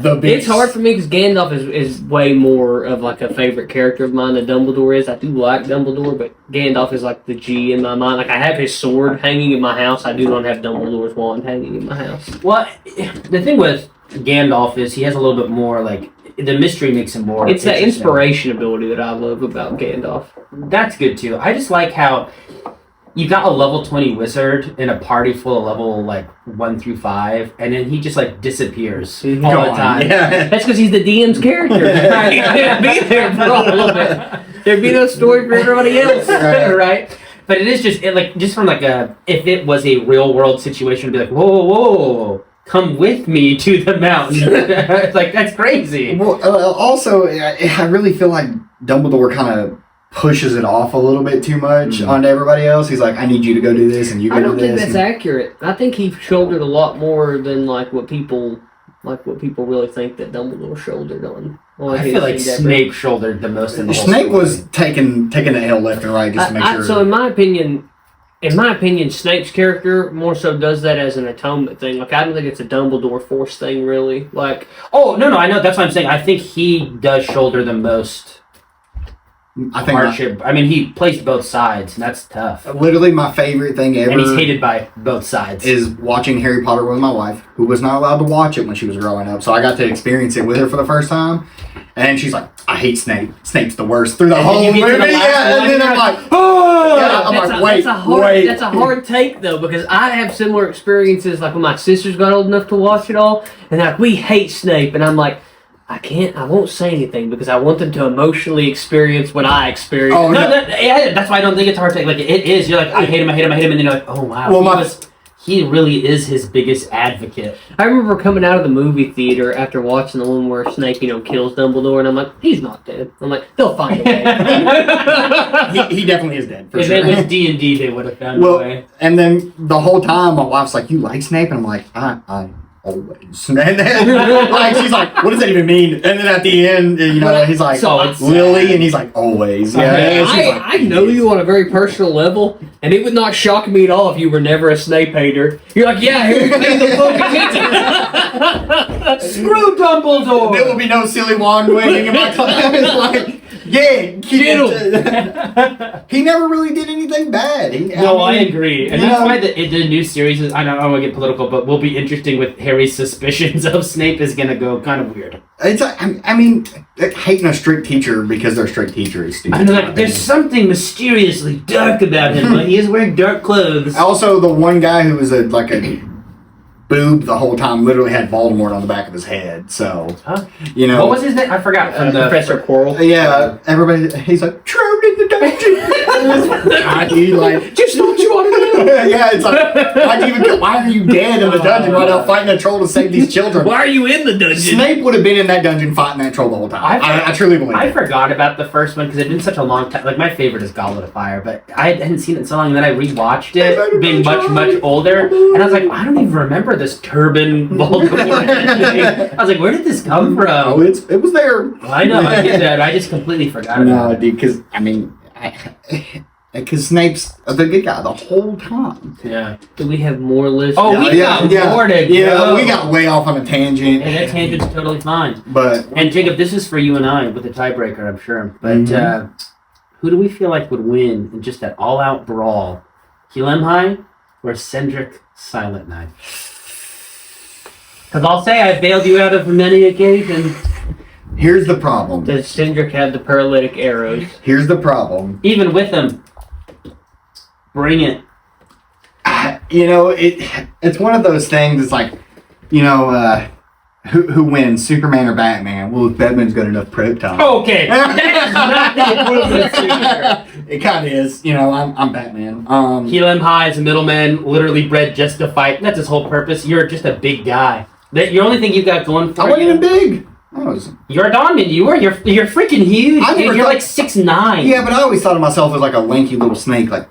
[SPEAKER 3] the beasts.
[SPEAKER 2] It's hard for me because Gandalf is way more of like a favorite character of mine than Dumbledore is. I do like Dumbledore, but Gandalf is like the G in my mind. Like, I have his sword hanging in my house. I do not have Dumbledore's wand hanging in my house.
[SPEAKER 1] Well, the thing with Gandalf is he has a little bit more, like, the mystery makes him more.
[SPEAKER 2] It's that
[SPEAKER 1] interesting.
[SPEAKER 2] inspiration ability that I love about Gandalf.
[SPEAKER 1] That's good too. I just like how you got a level 20 wizard in a party full of level like 1 through 5, and then he just like disappears
[SPEAKER 2] Mhm.
[SPEAKER 1] all
[SPEAKER 3] Go
[SPEAKER 1] the
[SPEAKER 3] on.
[SPEAKER 1] time.
[SPEAKER 3] Yeah.
[SPEAKER 2] That's because he's the DM's character. He'd be there for all of it. There'd be no story for everybody else.
[SPEAKER 3] Right.
[SPEAKER 1] Right? But it is just like just from like a if it was a real world situation, it'd be like whoa, come with me to the mountain. It's like that's crazy.
[SPEAKER 3] Well, also, I really feel like Dumbledore kind of pushes it off a little bit too much onto everybody else. He's like, I need you to go do this, and you go
[SPEAKER 2] I
[SPEAKER 3] do
[SPEAKER 2] don't think
[SPEAKER 3] this.
[SPEAKER 2] that's accurate. I think he shouldered a lot more than like what people really think that Dumbledore shouldered on.
[SPEAKER 1] I feel like Snape shouldered the most in the whole
[SPEAKER 3] Snape
[SPEAKER 1] story.
[SPEAKER 3] was taking the L left and right just to make sure.
[SPEAKER 2] So in my opinion, Snape's character more so does that as an atonement thing. Like, I don't think it's a Dumbledore force thing, really. Like,
[SPEAKER 1] Oh no, I know that's what I'm saying. I think he does shoulder the most
[SPEAKER 3] I think
[SPEAKER 1] hardship. I mean, he plays both sides, and that's tough.
[SPEAKER 3] literally my favorite thing ever
[SPEAKER 1] And he's hated by both sides.
[SPEAKER 3] is watching Harry Potter with my wife, who was not allowed to watch it when she was growing up. So I got to experience it with her for the first time. And she's like, I hate Snape. Snape's the worst through the
[SPEAKER 1] And
[SPEAKER 3] whole
[SPEAKER 1] then you
[SPEAKER 3] movie.
[SPEAKER 1] get to the last
[SPEAKER 3] Yeah,
[SPEAKER 1] one,
[SPEAKER 3] and then
[SPEAKER 1] you're
[SPEAKER 3] I'm
[SPEAKER 1] like,
[SPEAKER 3] like, oh!
[SPEAKER 1] Yeah,
[SPEAKER 3] I'm like, wait.
[SPEAKER 2] That's a hard take, though, because I have similar experiences, like when my sisters got old enough to watch it all, and like, we hate Snape, and I'm like, I won't say anything because I want them to emotionally experience what I experienced.
[SPEAKER 3] Oh,
[SPEAKER 1] No,
[SPEAKER 3] no.
[SPEAKER 1] that's why I don't think it's a hard take. Like it is. You're like, I hate him, and then you're like, oh wow.
[SPEAKER 3] Well,
[SPEAKER 1] he really is his biggest advocate.
[SPEAKER 2] I remember coming out of the movie theater after watching the one where Snape, kills Dumbledore, and I'm like, he's not dead. I'm like, they'll find a way.
[SPEAKER 3] he definitely is dead, for
[SPEAKER 1] If
[SPEAKER 3] sure.
[SPEAKER 1] it was D&D, they would have found a
[SPEAKER 3] Well,
[SPEAKER 1] way.
[SPEAKER 3] and then the whole time, my wife's like, you like Snape? And I'm like, I always. And then, like, she's like, what does that even mean? And then at the end, you know, he's like, Lily, and he's like, always. Yeah.
[SPEAKER 2] I know you on a very personal level, and it would not shock me at all if you were never a Snape hater. You're like, yeah, here, take the book and
[SPEAKER 1] Screw Dumbledore!
[SPEAKER 3] There will be no silly wand waving in my class. It's like, yeah, he never really did anything bad.
[SPEAKER 1] I agree. And that's why the new series is, I don't want to get political, but will be interesting with Harry's suspicions of Snape is going to go kind of weird.
[SPEAKER 3] It's I mean, hating a strict teacher because they're a strict teacher is stupid.
[SPEAKER 1] I know, like, there's something mysteriously dark about him, but he is wearing dark clothes.
[SPEAKER 3] Also, the one guy who was a boob the whole time literally had Voldemort on the back of his head. So, you know.
[SPEAKER 1] What was his name? I forgot. From
[SPEAKER 2] Professor Quirrell.
[SPEAKER 3] Yeah, everybody, he's like, trapped in the dungeon. He like,
[SPEAKER 2] just what you want to do.
[SPEAKER 3] Yeah, it's like, why are you dead in the dungeon right now fighting a troll to save these children?
[SPEAKER 2] Why are you in the dungeon?
[SPEAKER 3] Snape would have been in that dungeon fighting that troll the whole time. I truly believe
[SPEAKER 1] I forgot about the first one because it's been such a long time. Like, my favorite is Goblet of Fire, but I hadn't seen it in so long, and then I rewatched it, being much older, and I was like, I don't even remember this turban Voldemort. I was like, where did this come from?
[SPEAKER 3] Oh, it was there.
[SPEAKER 1] I know, I get that. I just completely forgot about it.
[SPEAKER 3] Dude, because, I mean, because Snape's the good guy the whole time.
[SPEAKER 2] Yeah. Do we have more lists?
[SPEAKER 1] Oh, we got more to go.
[SPEAKER 3] Yeah, we got way off on a tangent.
[SPEAKER 1] And that tangent's totally fine.
[SPEAKER 3] But
[SPEAKER 1] Jacob, this is for you and I with the tiebreaker, I'm sure. But who do we feel like would win in just that all-out brawl? High or Cedric Silent Knight? Because I'll say I bailed you out of many occasions.
[SPEAKER 3] Here's the problem.
[SPEAKER 2] Does Cedric have the paralytic arrows?
[SPEAKER 3] Here's the problem.
[SPEAKER 1] Even with him. Bring it.
[SPEAKER 3] You know, it's one of those things. It's like, you know, who wins, Superman or Batman? Well, if Batman's got enough prep time.
[SPEAKER 1] Okay. That's not the equivalent of Superman.
[SPEAKER 3] It kind of is. You know, I'm Batman.
[SPEAKER 1] High is a middleman, literally bred just to fight. That's his whole purpose. You're just a big guy. Your only thing you got going for you.
[SPEAKER 3] I wasn't even big.
[SPEAKER 1] You're a Donman. You're freaking huge. You're like 6'9".
[SPEAKER 3] Yeah, but I always thought of myself as like a lanky little snake, like,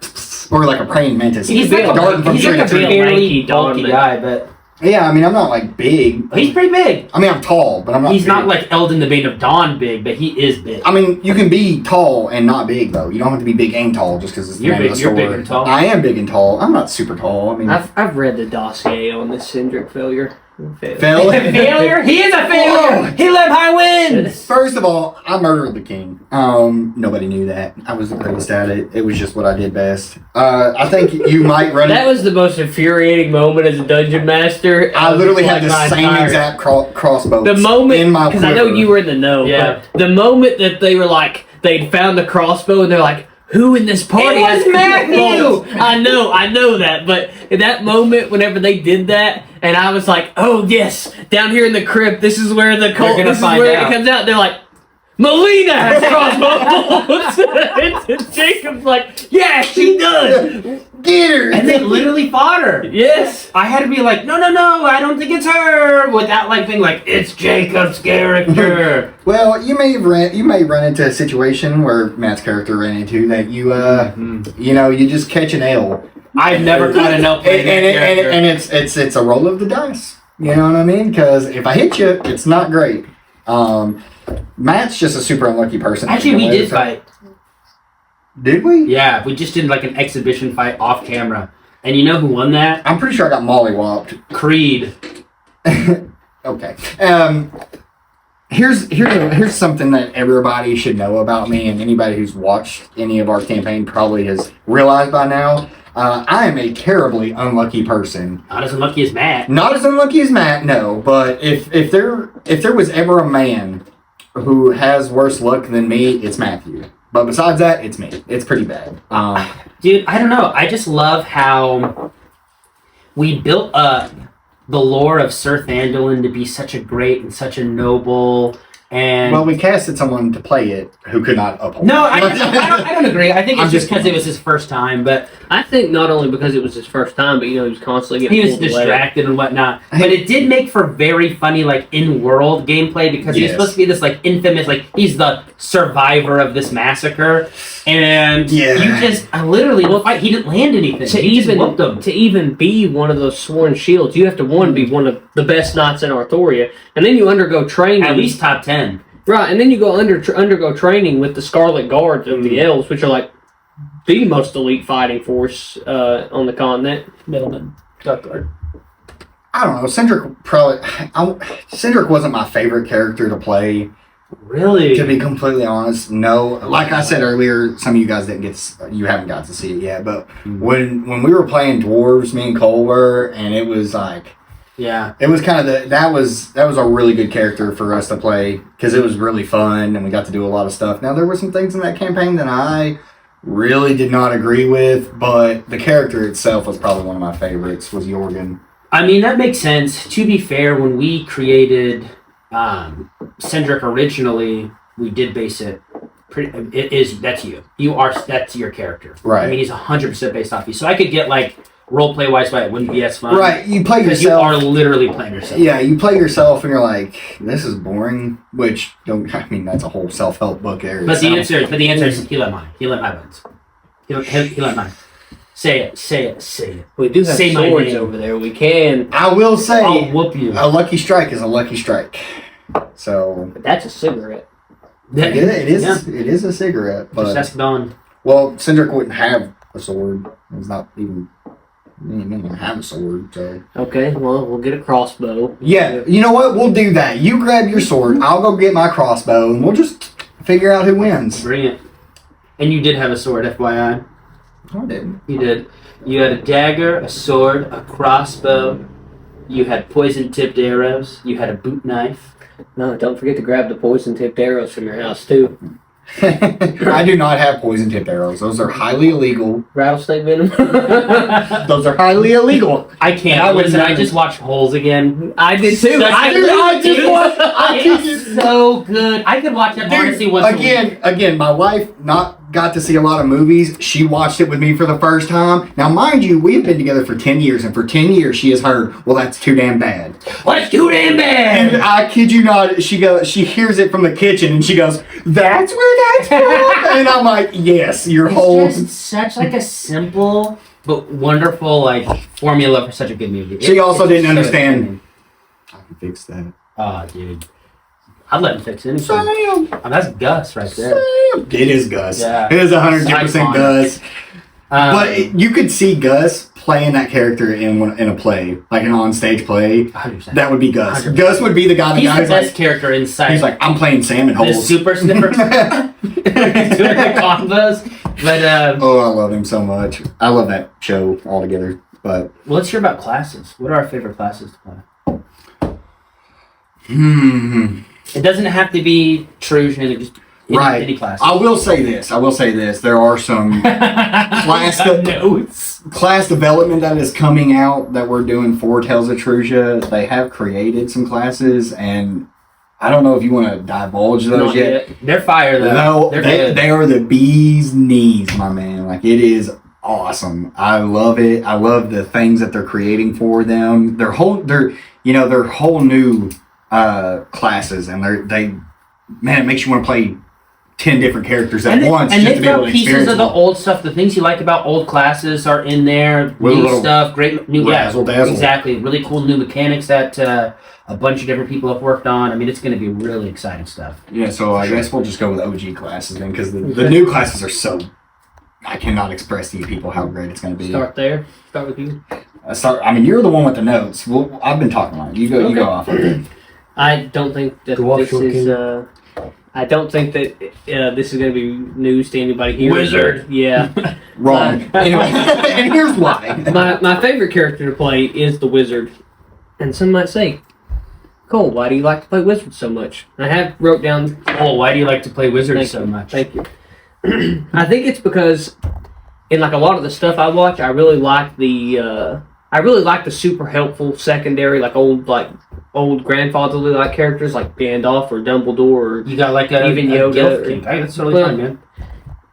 [SPEAKER 3] or like a praying mantis.
[SPEAKER 1] He's like a fairly bulky guy, but
[SPEAKER 3] yeah, I mean, I'm not like big.
[SPEAKER 1] He's pretty big.
[SPEAKER 3] I mean, I'm tall, but I'm not.
[SPEAKER 1] He's
[SPEAKER 3] big.
[SPEAKER 1] not like Eldon the Bane of Dawn big, but he is big.
[SPEAKER 3] I mean, you can be tall and not big though. You don't have to be big and tall just because it's the name of the store.
[SPEAKER 1] You're big and tall.
[SPEAKER 3] I am big and tall. I'm not super tall. I mean,
[SPEAKER 2] I've read the dossier on this Cedric failure.
[SPEAKER 1] Failure? He is a failure! High wins!
[SPEAKER 3] First of all, I murdered the king. Nobody knew that. I was the greatest at it. It was just what I did best. I think you might run
[SPEAKER 2] That was the most infuriating moment as a dungeon master.
[SPEAKER 3] I literally had the same exact crossbow.
[SPEAKER 2] The moment,
[SPEAKER 3] in my
[SPEAKER 2] because I know you were in the know,
[SPEAKER 1] yeah.
[SPEAKER 2] But the moment that they were like, they'd found the crossbow and they're like, who in this party
[SPEAKER 1] has Matthew?
[SPEAKER 2] I know that, but in that moment, whenever they did that, and I was like, oh yes, down here in the crypt, this is where the cult, this is where it comes out. They're like, Melina has crossbows. And Jacob's like, yeah, she does.
[SPEAKER 3] Get her.
[SPEAKER 1] And they literally fought her.
[SPEAKER 2] Yes.
[SPEAKER 1] I had to be like, no, I don't think it's her, without like being like, it's Jacob's character.
[SPEAKER 3] Well, you may run into a situation where Matt's character ran into that you you know, you just catch an L.
[SPEAKER 1] I've never caught an L playing that character.
[SPEAKER 3] And it's a roll of the dice. You know what I mean? Because if I hit you, it's not great. Matt's just a super unlucky person.
[SPEAKER 1] Actually, we did fight.
[SPEAKER 3] Did we?
[SPEAKER 1] Yeah, we just did like an exhibition fight off camera. And you know who won that?
[SPEAKER 3] I'm pretty sure I got mollywopped.
[SPEAKER 1] Creed.
[SPEAKER 3] Okay. Here's something that everybody should know about me, and anybody who's watched any of our campaign probably has realized by now. I am a terribly unlucky person.
[SPEAKER 1] Not as unlucky as Matt.
[SPEAKER 3] Not as unlucky as Matt, no. But if there was ever a man who has worse luck than me, it's Matthew. But besides that, it's me. It's pretty bad.
[SPEAKER 1] Dude, I don't know. I just love how we built up the lore of Sir Thandolin to be such a great and such a noble And
[SPEAKER 3] Well, we casted someone to play it who could not uphold.
[SPEAKER 1] no, I don't agree. I think it's just because it was his first time, but
[SPEAKER 2] I think not only because it was his first time, but he was constantly getting
[SPEAKER 1] he was
[SPEAKER 2] pulled away.
[SPEAKER 1] distracted and whatnot. But it did make for very funny, like, in-world gameplay because he's supposed to be this, like, infamous, like, he's the survivor of this massacre. And you just literally fight. He didn't land anything. He just whooped them.
[SPEAKER 2] To even be one of those sworn shields, you have to be one of the best knights in Arthuria, and then you undergo training.
[SPEAKER 1] At least top 10.
[SPEAKER 2] Right, and then you go undergo training with the Scarlet Guards of the Elves, which are like the most elite fighting force on the continent.
[SPEAKER 1] Middleman. Duck Guard.
[SPEAKER 3] I don't know. Cindric wasn't my favorite character to play.
[SPEAKER 1] Really?
[SPEAKER 3] To be completely honest, no. Like I said earlier, some of you guys you haven't got to see it yet. But when we were playing dwarves, me and Cole were, and it was like, it was kind of that was a really good character for us to play because it was really fun and we got to do a lot of stuff. Now there were some things in that campaign that I really did not agree with, but the character itself was probably one of my favorites. Was Jorgen.
[SPEAKER 1] I mean, that makes sense. To be fair, when we created Cindric originally, we did base it. That's you. That's your character.
[SPEAKER 3] Right.
[SPEAKER 1] I mean, he's 100% based off you. So I could get like role play wise, but it wouldn't be as fun.
[SPEAKER 3] Right. You play yourself.
[SPEAKER 1] You are literally playing yourself.
[SPEAKER 3] Yeah, you play yourself, and you're like, this is boring. Which that's a whole self help book there.
[SPEAKER 1] But the answer is he let mine. He let my buttons. He let mine. Say it.
[SPEAKER 2] We do have swords over there. We can.
[SPEAKER 3] I will say,
[SPEAKER 1] I'll whoop you.
[SPEAKER 3] A lucky strike is a lucky strike. So.
[SPEAKER 2] But that's a cigarette.
[SPEAKER 3] It is. Yeah. It is a cigarette. But,
[SPEAKER 1] just ask Dawn.
[SPEAKER 3] Well, Cindric wouldn't have a sword. It's not even. He didn't have a sword. So.
[SPEAKER 2] Okay. Well, we'll get a crossbow.
[SPEAKER 3] Yeah. You know what? We'll do that. You grab your sword. I'll go get my crossbow, and we'll just figure out who wins.
[SPEAKER 1] Bring it. And you did have a sword, FYI.
[SPEAKER 3] I didn't.
[SPEAKER 1] You did. You had a dagger, a sword, a crossbow. You had poison-tipped arrows. You had a boot knife.
[SPEAKER 2] No, don't forget to grab the poison-tipped arrows from your house, too.
[SPEAKER 3] I do not have poison-tipped arrows. Those are highly illegal.
[SPEAKER 2] Rattlesnake venom?
[SPEAKER 3] Those are highly illegal.
[SPEAKER 1] I can't. Listen, I just watched Holes again.
[SPEAKER 2] I did, too.
[SPEAKER 1] It's so good. I could watch that honestly once a week.
[SPEAKER 3] Again, my wife got to see a lot of movies. She watched it with me for the first time. Now, mind you, we've been together for 10 years, and for 10 years she has heard, well, that's too damn bad.
[SPEAKER 1] What's too damn bad?
[SPEAKER 3] And I kid you not, she hears it from the kitchen, and she goes, that's where that's from? And I'm like, yes, your whole...
[SPEAKER 1] It's just such like a simple but wonderful like formula for such a good movie.
[SPEAKER 3] She also didn't understand. I can fix that.
[SPEAKER 1] Oh, dude. I'd let him fix anything.
[SPEAKER 3] Sam.
[SPEAKER 1] That's Gus right there.
[SPEAKER 3] Sam. It is Gus.
[SPEAKER 1] Yeah.
[SPEAKER 3] It is 110% Gus. But you could see Gus playing that character in a play, like an on-stage play.
[SPEAKER 1] 100%.
[SPEAKER 3] That would be Gus.
[SPEAKER 1] 100%.
[SPEAKER 3] Gus would be the guy.
[SPEAKER 1] He's the best character inside.
[SPEAKER 3] He's like, I'm playing Sam in
[SPEAKER 1] the
[SPEAKER 3] Holes.
[SPEAKER 1] super sniffer. Doing the combos. But
[SPEAKER 3] oh, I love him so much. I love that show altogether. But
[SPEAKER 1] well, let's hear about classes. What are our favorite classes to play? It doesn't have to be Trusia. Just any class.
[SPEAKER 3] I will say this. There are some class development that is coming out that we're doing for Tales of Trusia. They have created some classes, and I don't know if you want to divulge those yet.
[SPEAKER 1] They're fire though.
[SPEAKER 3] No, they are the bee's knees, my man. Like, it is awesome. I love it. I love the things that they're creating for them. They're whole new classes, and it makes you want to play 10 different characters at once.
[SPEAKER 1] And
[SPEAKER 3] just
[SPEAKER 1] they've
[SPEAKER 3] to be able
[SPEAKER 1] got
[SPEAKER 3] to
[SPEAKER 1] pieces of the
[SPEAKER 3] them.
[SPEAKER 1] old stuff. The things you like about old classes are in there. New stuff, great new
[SPEAKER 3] razzle dazzle.
[SPEAKER 1] Exactly. Really cool new mechanics that a bunch of different people have worked on. I mean, it's going to be really exciting stuff.
[SPEAKER 3] Yeah, so I guess we'll just go with OG classes then, because the new classes are so... I cannot express to you people how great it's going to be.
[SPEAKER 2] Start there. Start with you.
[SPEAKER 3] I mean, you're the one with the notes. Well, I've been talking on it. You go off of it.
[SPEAKER 2] I don't think that this is... I don't think that this is going to be news to anybody here.
[SPEAKER 1] Wizard.
[SPEAKER 2] Yeah.
[SPEAKER 3] Wrong. Anyway, and here's why.
[SPEAKER 2] My favorite character to play is the Wizard. And some might say, Cole, why do you like to play Wizard so much? I have wrote down...
[SPEAKER 1] Cole, why do you like to play Wizard so much?
[SPEAKER 2] Thank you. I think it's because in like a lot of the stuff I watch, I really like the super helpful secondary, like old like old grandfatherly like characters like Gandalf or Dumbledore or
[SPEAKER 1] You got like a
[SPEAKER 2] even
[SPEAKER 1] Yoda.
[SPEAKER 2] Yoda.
[SPEAKER 1] King. Hey, that's totally fine, man.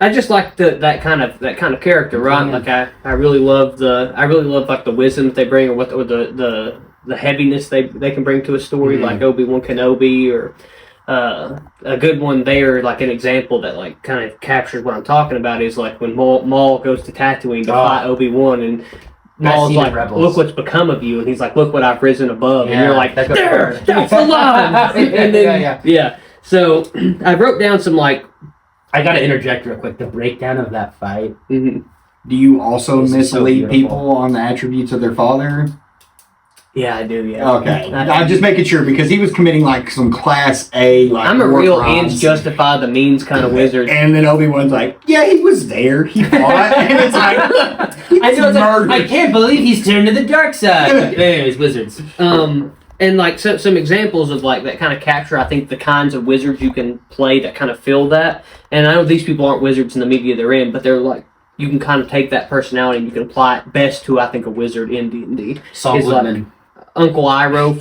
[SPEAKER 2] I just like that kind of character, right?
[SPEAKER 1] Yeah.
[SPEAKER 2] Like I really love like the wisdom that they bring, or the heaviness they can bring to a story, like Obi-Wan Kenobi, or a good one there, like an example that like kind of captures what I'm talking about is like when Maul goes to Tatooine to fight Obi-Wan, and Maul's like, "Look what's become of you," and he's like, "Look what I've risen above," and you're like, "That's the line." And then, yeah. So I wrote down some like.
[SPEAKER 1] I gotta interject real quick. The breakdown of that fight.
[SPEAKER 3] Do you also mislead
[SPEAKER 1] so
[SPEAKER 3] people on the attributes of their father?
[SPEAKER 2] Yeah, I do. Yeah.
[SPEAKER 3] Okay. I'm just making sure because he was committing like some class A. Like
[SPEAKER 2] I'm a real
[SPEAKER 3] crimes.
[SPEAKER 2] ends justify the means kind of wizard.
[SPEAKER 3] And then Obi-Wan's like, "Yeah, he was there. He fought." And it's like, he was murdered.
[SPEAKER 1] I can't believe he's turned to the dark side. Anyways, wizards.
[SPEAKER 2] And like some examples of like that kind of capture, I think the kinds of wizards you can play that kind of fill that. And I know these people aren't wizards in the media they're in, but they're like you can kind of take that personality and you can apply it best to I think a wizard in D&D.
[SPEAKER 1] Saul Goodman.
[SPEAKER 2] Like Uncle Iroh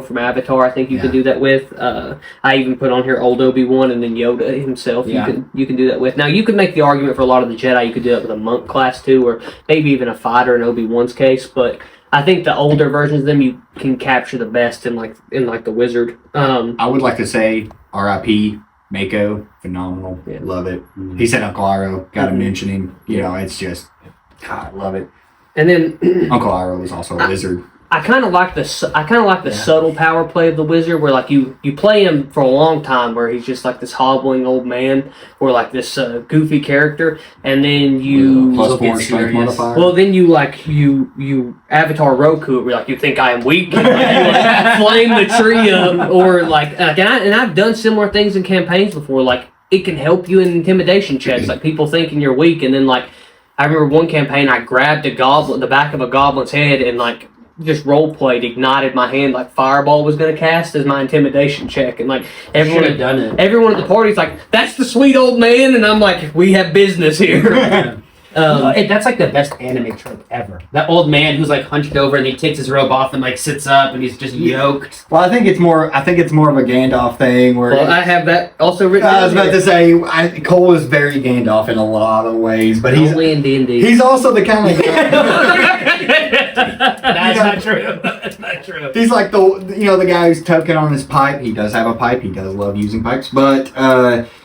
[SPEAKER 2] from Avatar. I think you can do that with. I even put on here old Obi-Wan and then Yoda himself.
[SPEAKER 1] Yeah.
[SPEAKER 2] You can do that with. Now you could make the argument for a lot of the Jedi. You could do that with a monk class too, or maybe even a fighter in Obi-Wan's case, but. I think the older versions of them you can capture the best in the wizard.
[SPEAKER 3] I would like to say R.I.P. Mako, phenomenal, love it. He said Uncle Iroh, gotta mention him. You know, it's just, God, I love it.
[SPEAKER 2] And then
[SPEAKER 3] Uncle Iroh was also a wizard.
[SPEAKER 2] I kind of like the subtle power play of the wizard, where like you play him for a long time, where he's just like this hobbling old man, or like this goofy character, and then you
[SPEAKER 3] +4 strength modifier.
[SPEAKER 2] Well, then you Avatar Roku, where like you think I am weak, and you like, flame the tree up, or like and I've done similar things in campaigns before. Like it can help you in intimidation checks, like people thinking you're weak, and then like I remember one campaign I grabbed the back of a goblin's head, and like. Just role played, ignited my hand like Fireball was going to cast as my intimidation check, and like everyone at the party's like, "That's the sweet old man," and I'm like, "We have business here."
[SPEAKER 1] That's like the best anime trope ever. That old man who's like hunched over and he takes his robe off and like sits up and he's just yoked.
[SPEAKER 3] Well, I think it's more of a Gandalf thing. Where
[SPEAKER 2] I have that also written.
[SPEAKER 3] I was about to say Cole is very Gandalf in a lot of ways, but he's
[SPEAKER 2] only in D&D.
[SPEAKER 3] He's also the kind of guy.
[SPEAKER 1] That's not true. That's not true.
[SPEAKER 3] He's like the guy who's toking on his pipe. He does have a pipe. He does love using pipes, but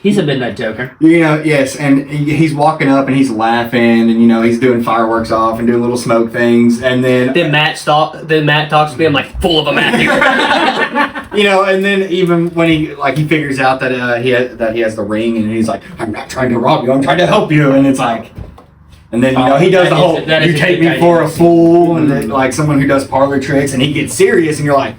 [SPEAKER 1] he's a midnight toker.
[SPEAKER 3] Yes, and he's walking up and he's laughing, and he's doing fireworks off and doing little smoke things, and then
[SPEAKER 2] Matt talks to me. I'm like, full of a Matthew.
[SPEAKER 3] And then even when he figures out that he has the ring, and he's like, "I'm not trying to rob you. I'm trying to help you," and it's like. And then he does the whole "you take me for a fool," and then like someone who does parlor tricks, and he gets serious, and you're like,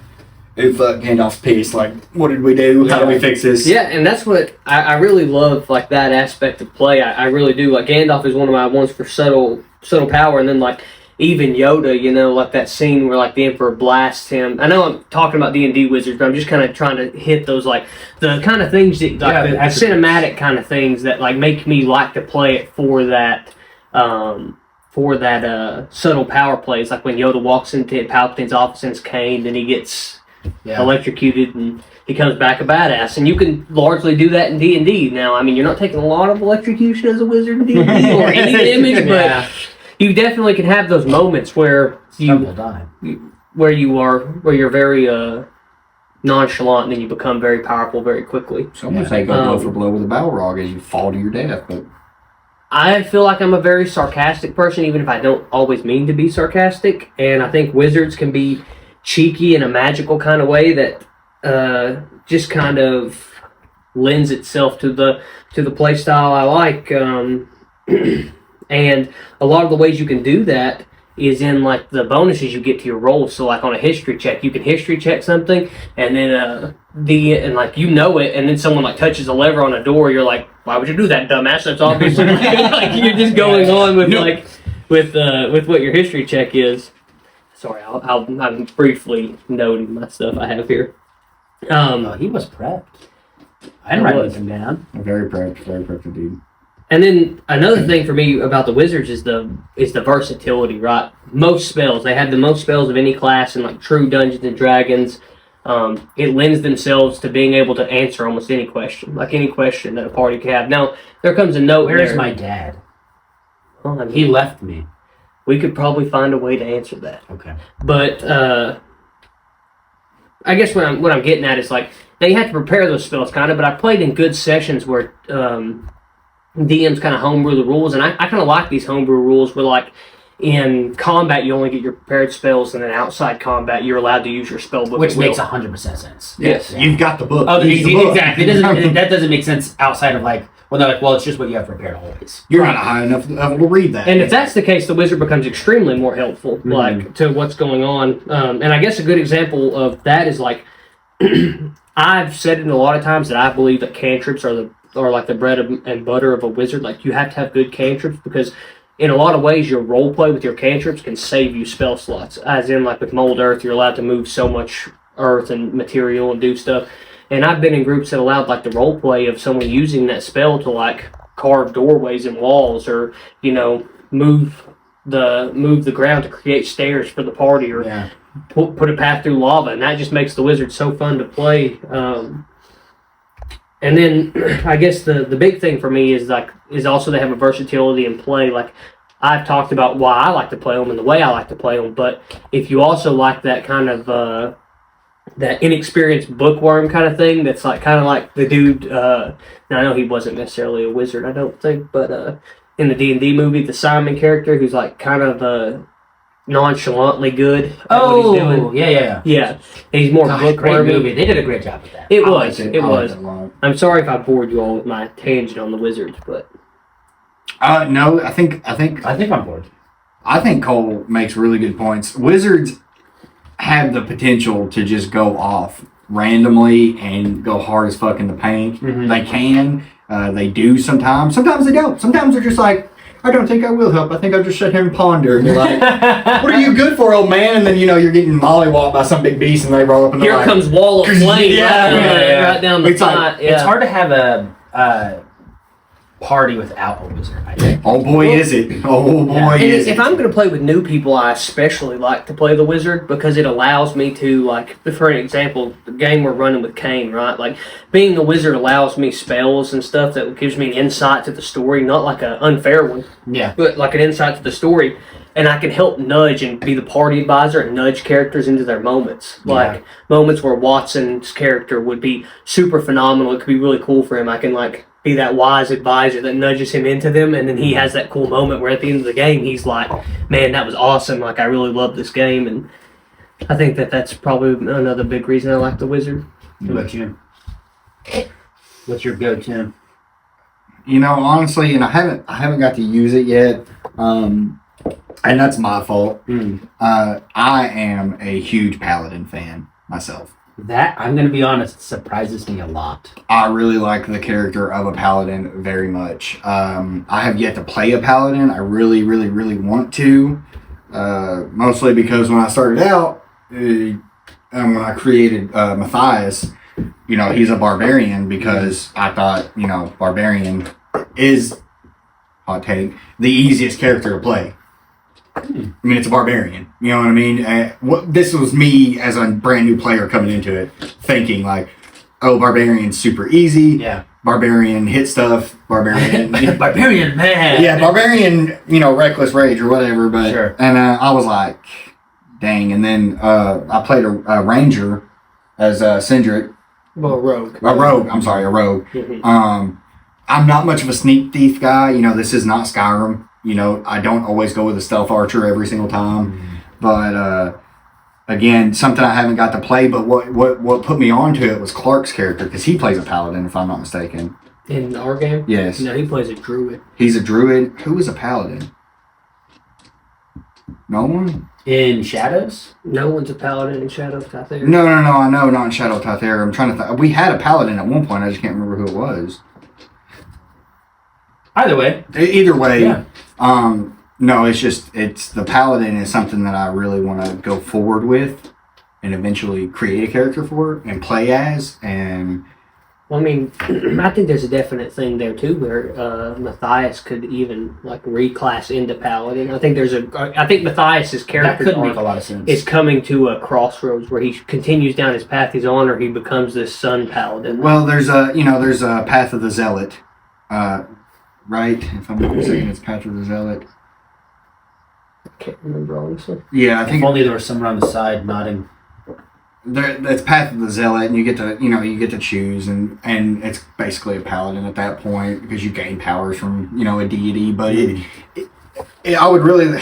[SPEAKER 3] "Hey, fuck, Gandalf's pissed. Like, what did we do? How do we fix this?"
[SPEAKER 2] Yeah, and that's what I really love, like that aspect of play. I really do. Like Gandalf is one of my ones for subtle power, and then like even Yoda, like that scene where like the Emperor blasts him. I know I'm talking about D&D wizards, but I'm just kind of trying to hit those like the kind of things that like the cinematic kind of things that like make me like to play it for that. Subtle power plays, like when Yoda walks into Palpatine's office and is caned and he gets electrocuted and he comes back a badass, and you can largely do that in D&D. Now, I mean, you're not taking a lot of electrocution as a wizard in D&D or any image, but you definitely can have those moments where you're very nonchalant, and then you become very powerful very quickly.
[SPEAKER 3] Someone say go blow for blow with a Balrog as you fall to your death, but
[SPEAKER 2] I feel like I'm a very sarcastic person, even if I don't always mean to be sarcastic. And I think wizards can be cheeky in a magical kind of way that just kind of lends itself to the play style I like. And a lot of the ways you can do that is in like the bonuses you get to your rolls. So like on a history check, you can history check something, and then like it, and then someone like touches a lever on a door. You're like, why would you do that, dumbass? That's obviously like you're just going on with with what your history check is. Sorry, I'm briefly noting my stuff I have here.
[SPEAKER 1] He was prepped. I didn't write anything down.
[SPEAKER 3] Very prepped indeed.
[SPEAKER 2] And then another thing for me about the wizards is the versatility, right? Most spells, they have the most spells of any class in like true Dungeons and Dragons. It lends themselves to being able to answer almost any question, like any question that a party could have. Now, there comes a note.
[SPEAKER 1] Where's
[SPEAKER 2] there.
[SPEAKER 1] my dad?
[SPEAKER 2] Well, I mean,
[SPEAKER 1] He left me.
[SPEAKER 2] we could probably find a way to answer that.
[SPEAKER 1] Okay.
[SPEAKER 2] But I guess what I'm getting at is like they have to prepare those spells kind of. But I played in good sessions where DMs kind of homebrew the rules, and I kind of like these homebrew rules where like in combat you only get your prepared spells, and then outside combat you're allowed to use your spell book,
[SPEAKER 1] Which makes 100% sense.
[SPEAKER 2] Yes.
[SPEAKER 3] You've got the book.
[SPEAKER 1] Oh,
[SPEAKER 3] Use the book.
[SPEAKER 1] exactly. That doesn't make sense outside of like. Well, they're like, well, it's just what you have prepared always.
[SPEAKER 3] You're not high enough level to read that.
[SPEAKER 2] And if that's the case, the wizard becomes extremely more helpful, like to what's going on. And I guess a good example of that is like I've said it a lot of times that I believe that cantrips are like the bread and butter of a wizard. Like you have to have good cantrips because in a lot of ways your role play with your cantrips can save you spell slots. As in like with Mold Earth, you're allowed to move so much earth and material and do stuff. And I've been in groups that allowed like the role play of someone using that spell to like carve doorways and walls, or move the ground to create stairs for the party, or put a path through lava, and that just makes the wizard so fun to play. And then I guess the big thing for me is also they have a versatility in play. Like I've talked about why I like to play them and the way I like to play them, but if you also like that kind of that inexperienced bookworm kind of thing, that's like kind of like the dude. Now I know he wasn't necessarily a wizard, I don't think, but in the D&D movie, the Simon character, who's like kind of nonchalantly good at what he's doing. Yeah. He's more
[SPEAKER 1] Great
[SPEAKER 2] bookwormy.
[SPEAKER 1] movie. They did a great job with that.
[SPEAKER 2] It
[SPEAKER 3] I
[SPEAKER 2] was.
[SPEAKER 3] liked
[SPEAKER 2] It
[SPEAKER 3] I
[SPEAKER 2] was.
[SPEAKER 3] liked it a lot.
[SPEAKER 2] I'm sorry if I bored you all with my tangent on the wizards, but
[SPEAKER 3] No, I think
[SPEAKER 1] I'm bored.
[SPEAKER 3] I think Cole makes really good points. Wizards have the potential to just go off randomly and go hard as fuck in the paint.
[SPEAKER 1] Mhm.
[SPEAKER 3] They can. They do sometimes. Sometimes they don't. Sometimes they're just like, I don't think I will help. I think I'll just sit here and ponder. And you're like, what are you good for, old man? And then, you're getting mollywopped by some big beast and they roll up and they're
[SPEAKER 2] here
[SPEAKER 3] like,
[SPEAKER 2] comes Wall of Flame
[SPEAKER 3] Yeah.
[SPEAKER 2] right down the
[SPEAKER 3] It's like-
[SPEAKER 2] front.
[SPEAKER 1] It's hard to have a party without a wizard, I think.
[SPEAKER 3] oh boy, is it. Oh boy,
[SPEAKER 2] And
[SPEAKER 3] is
[SPEAKER 2] if
[SPEAKER 3] it.
[SPEAKER 2] I'm going to play with new people, I especially like to play the wizard because it allows me to, like, for an example, the game we're running with Kane, right? Like, being the wizard allows me spells and stuff that gives me an insight to the story, not like an unfair one,
[SPEAKER 1] Yeah.
[SPEAKER 2] but like an insight to the story. And I can help nudge and be the party advisor and nudge characters into their moments. Like, moments where Watson's character would be super phenomenal. It could be really cool for him. I can, like, be that wise advisor that nudges him into them, and then he has that cool moment where at the end of the game he's like, man, that was awesome, like I really love this game. And I think that's probably another big reason I like the wizard.
[SPEAKER 1] What about you? What's your go-to?
[SPEAKER 3] Honestly, and I haven't got to use it yet, and that's my fault. I am a huge Paladin fan myself.
[SPEAKER 1] That, I'm going to be honest, surprises me a lot.
[SPEAKER 3] I really like the character of a Paladin very much. I have yet to play a Paladin. I really, really, really want to. Mostly because when I started out, and when I created Matthias, he's a barbarian because I thought, barbarian is, hot take, the easiest character to play. I mean, it's a barbarian. You know what I mean? This was me as a brand new player coming into it, thinking like, oh, barbarian's super easy.
[SPEAKER 1] Yeah.
[SPEAKER 3] Barbarian hit stuff. Barbarian.
[SPEAKER 1] Barbarian man.
[SPEAKER 3] Yeah, barbarian, reckless rage or whatever. But
[SPEAKER 1] Sure.
[SPEAKER 3] And I was like, dang. And then I played a ranger as Cindric.
[SPEAKER 2] Well, rogue.
[SPEAKER 3] A rogue. I'm sorry, a rogue.
[SPEAKER 2] Mhm.
[SPEAKER 3] I'm not much of a sneak thief guy. This is not Skyrim. I don't always go with a stealth archer every single time. But again, something I haven't got to play. But what put me onto it was Clark's character, because he plays a paladin, if I'm not mistaken.
[SPEAKER 2] In our game?
[SPEAKER 3] Yes.
[SPEAKER 2] No, he plays a druid.
[SPEAKER 3] He's a druid. Who is a paladin? No one?
[SPEAKER 1] In Shadows?
[SPEAKER 2] No one's a paladin in Shadow of Tythera.
[SPEAKER 3] No. I know, not in Shadow of Tythera. I'm trying to think. We had a paladin at one point. I just can't remember who it was.
[SPEAKER 1] Either way.
[SPEAKER 3] Either way.
[SPEAKER 1] Yeah.
[SPEAKER 3] No, it's the paladin is something that I really want to go forward with and eventually create a character for and play as. And
[SPEAKER 2] Well, I mean, I think there's a definite thing there too, where Matthias could even like reclass into paladin. I think Matthias's
[SPEAKER 1] That
[SPEAKER 2] character
[SPEAKER 1] could make a lot of sense.
[SPEAKER 2] is coming to a crossroads where he continues down his path he's on, or he becomes this sun paladin.
[SPEAKER 3] Well, there's a Path of the Zealot, right? If I'm not mistaken, it's Path of the Zealot.
[SPEAKER 2] I can't remember honestly.
[SPEAKER 3] Yeah, I
[SPEAKER 1] If
[SPEAKER 3] think
[SPEAKER 1] only there was someone on the side nodding.
[SPEAKER 3] that's Path of the Zealot, and you get to choose, and it's basically a paladin at that point because you gain powers from a deity. But I would really,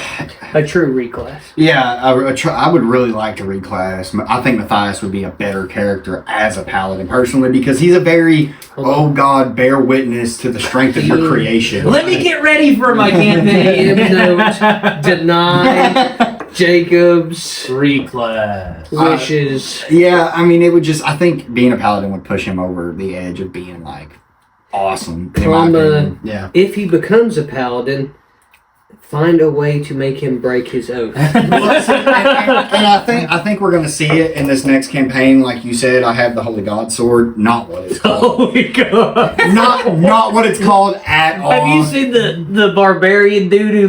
[SPEAKER 2] A true reclass.
[SPEAKER 3] yeah, I would really like to reclass. I think Matthias would be a better character as a paladin personally because he's a very God, bear witness to the strength of your creation.
[SPEAKER 1] Let me get ready for my campaign.
[SPEAKER 2] Deny Jacob's
[SPEAKER 1] Reclass.
[SPEAKER 2] wishes.
[SPEAKER 3] Yeah, I mean, it would just. I think being a paladin would push him over the edge of being like awesome. In my opinion. Yeah.
[SPEAKER 2] If he becomes a paladin, find a way to make him break his oath.
[SPEAKER 3] And I think we're going to see it in this next campaign. Like you said, I have the Holy God sword. Not what it's called.
[SPEAKER 2] Oh my god!
[SPEAKER 3] not what it's called at all.
[SPEAKER 2] Have you seen the barbarian dude who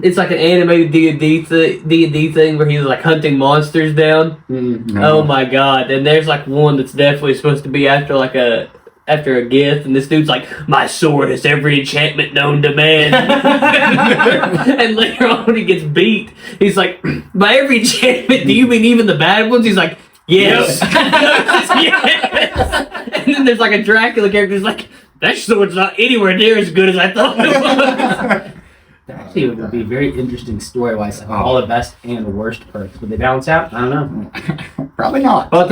[SPEAKER 2] it's like an animated D&D thing where he's like hunting monsters down?
[SPEAKER 3] No.
[SPEAKER 2] Oh my god! And there's like one that's definitely supposed to be after a gift, and this dude's like, my sword has every enchantment known to man. And later on when he gets beat, he's like, by every enchantment, do you mean even the bad ones? He's like, yes. Yes. And then there's like a Dracula character who's like, that sword's not anywhere near as good as I thought it was.
[SPEAKER 1] Actually, it would be a very interesting story-wise. All the best and the worst perks. Would they balance out? I don't know.
[SPEAKER 3] Probably not.
[SPEAKER 2] Well, I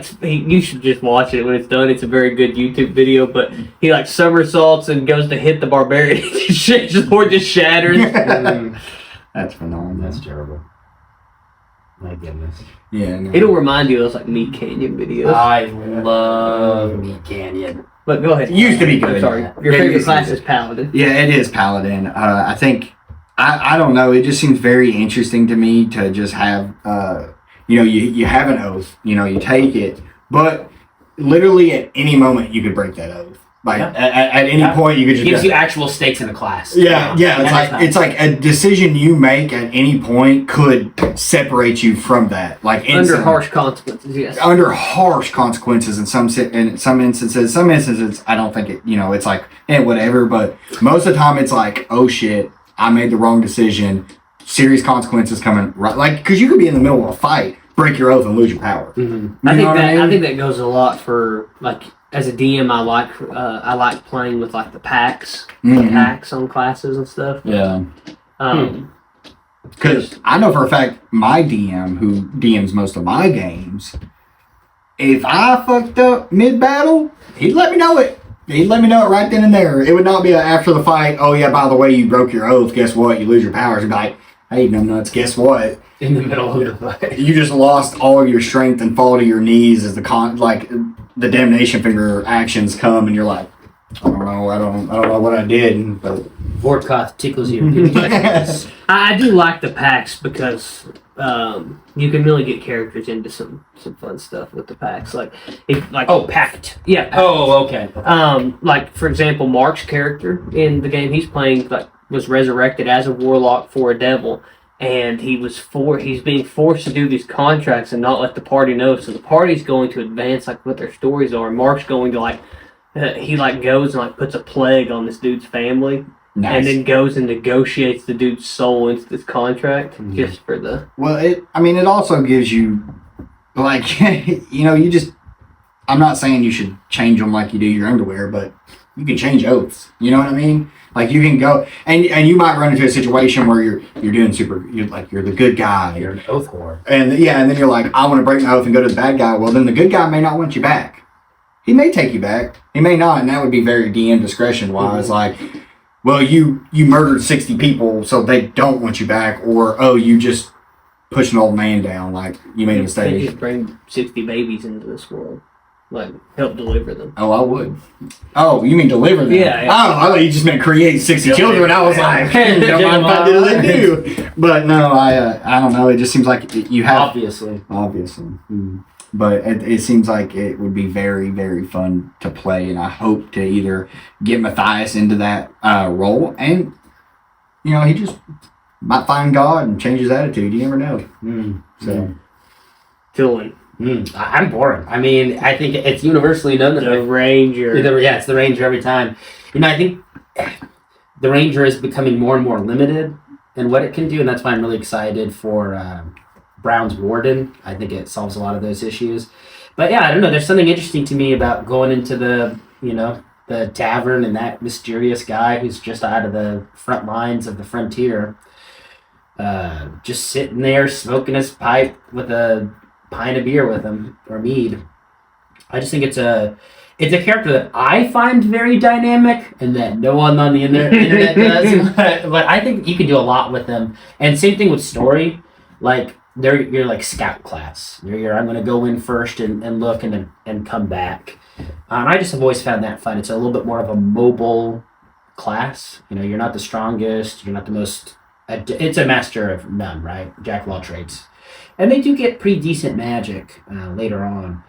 [SPEAKER 2] think you should just watch it when it's done. It's a very good YouTube video, but he like somersaults and goes to hit the barbarian. His sword just shatters.
[SPEAKER 3] That's phenomenal.
[SPEAKER 1] That's terrible. My goodness.
[SPEAKER 3] Yeah. No.
[SPEAKER 2] It'll remind you of those like Meat Canyon videos.
[SPEAKER 1] I love Meat Canyon.
[SPEAKER 2] But go ahead.
[SPEAKER 3] It used to be good.
[SPEAKER 2] I'm sorry. Your favorite class is Paladin.
[SPEAKER 3] Yeah, it is Paladin. I think, I don't know, it just seems very interesting to me to just have, you have an oath, you take it, but literally at any moment you could break that oath. Like, at any point you could just...
[SPEAKER 1] It gives you actual stakes in the class.
[SPEAKER 3] Yeah. It's like a decision you make at any point could separate you from that. Like
[SPEAKER 2] Under harsh consequences, yes.
[SPEAKER 3] Under harsh consequences in some instances. Some instances, I don't think it. It's like whatever. But most of the time, it's like, oh shit, I made the wrong decision. Serious consequences coming. Right, like because you could be in the middle of a fight, break your oath, and lose your power.
[SPEAKER 2] Mm-hmm. I think that goes a lot for like. As a DM, I like playing with like the packs, the packs on classes and stuff.
[SPEAKER 3] Yeah. Because I know for a fact my DM, who DMs most of my games, if I fucked up mid battle, he'd let me know it. He'd let me know it right then and there. It would not be after the fight. Oh yeah, by the way, you broke your oath. Guess what? You lose your powers. It'd be like, hey, numbnuts. Guess what?
[SPEAKER 1] In the middle of the fight,
[SPEAKER 3] you just lost all your strength and fall to your knees as the damnation finger actions come, and you're like, I don't know what I did, but
[SPEAKER 1] Vorkoth tickles you.
[SPEAKER 2] I do like the packs because you can really get characters into some fun stuff with the packs.
[SPEAKER 1] Pact.
[SPEAKER 2] Yeah. Pact.
[SPEAKER 1] Oh, okay.
[SPEAKER 2] Like for example, Mark's character in the game he's playing was resurrected as a warlock for a devil. And he's being forced to do these contracts and not let the party know. So the party's going to advance like what their stories are. And Mark's going to he goes and puts a plague on this dude's family. Nice. And then goes and negotiates the dude's soul into this contract just for the...
[SPEAKER 3] Well, it also gives you, you just... I'm not saying you should change them like you do your underwear, but you can change oaths. You know what I mean? Like you can go and you might run into a situation where you're doing you're the good guy.
[SPEAKER 1] You're an oath whore.
[SPEAKER 3] And then you're like, I want to break my oath and go to the bad guy. Well, then the good guy may not want you back. He may take you back. He may not, and that would be very DM discretion wise. Mm-hmm. Like, well, you murdered 60 people, so they don't want you back, or you just pushed an old man down. Like you made a mistake.
[SPEAKER 2] You just bring 60 babies into this world. Help deliver them.
[SPEAKER 3] Oh, I would. Oh, you mean deliver them?
[SPEAKER 2] Yeah.
[SPEAKER 3] Oh, I thought you just meant create 60 children. I was like, don't mind if I do what they do. But no, I don't know. It just seems like you have...
[SPEAKER 1] Obviously.
[SPEAKER 3] Mm. But it seems like it would be very, very fun to play, and I hope to either get Matthias into that role, and he just might find God and change his attitude. You never know. So,
[SPEAKER 2] Dylan.
[SPEAKER 1] I'm boring. I mean, I think it's universally known that
[SPEAKER 2] The Ranger.
[SPEAKER 1] it's the Ranger every time. I think the Ranger is becoming more and more limited in what it can do, and that's why I'm really excited for Brown's Warden. I think it solves a lot of those issues. But yeah, I don't know. There's something interesting to me about going into the tavern and that mysterious guy who's just out of the front lines of the frontier, just sitting there smoking his pipe with a pint of beer with him, or mead. I just think it's a character that I find very dynamic and that no one on the internet does. But I think you can do a lot with them. And same thing with story. Like you're like scout class. I'm going to go in first and look and come back. And I just have always found that fun. It's a little bit more of a mobile class. You're not the strongest. You're not the most. It's a master of none, right? Jack of all trades. And they do get pretty decent magic later on.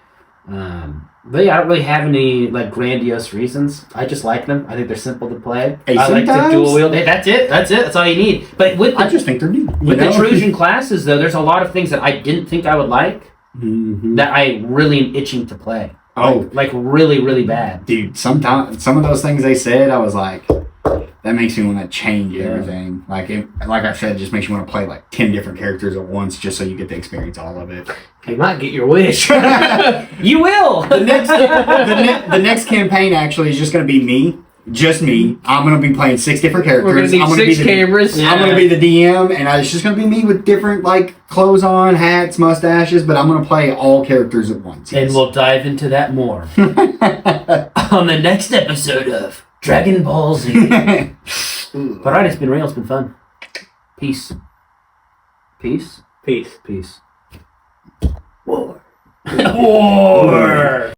[SPEAKER 1] But yeah, I don't really have any grandiose reasons. I just like them. I think they're simple to play.
[SPEAKER 3] Hey,
[SPEAKER 1] I like to dual wield. That's it. That's all you need. But
[SPEAKER 3] I just think they're neat.
[SPEAKER 1] With the Trusian classes, though, there's a lot of things that I didn't think I would like that I really am itching to play.
[SPEAKER 3] Oh,
[SPEAKER 1] really, really bad.
[SPEAKER 3] Dude, sometimes some of those things they said, I was like, that makes me want to change everything. Like I said, it just makes you want to play 10 different characters at once, just so you get to experience all of it.
[SPEAKER 2] You might get your wish.
[SPEAKER 1] You will.
[SPEAKER 3] The next campaign actually is just going to be me. Just me. I'm going to be playing 6 different characters.
[SPEAKER 2] We're going to need 6 cameras.
[SPEAKER 3] I'm going to be the DM, and it's just going to be me with different clothes on, hats, mustaches, but I'm going to play all characters at once.
[SPEAKER 1] And we'll dive into that more on the next episode of Dragon Ball Z. All right, it's been real. It's been fun. Peace. Peace.
[SPEAKER 2] Peace.
[SPEAKER 1] Peace. War. War.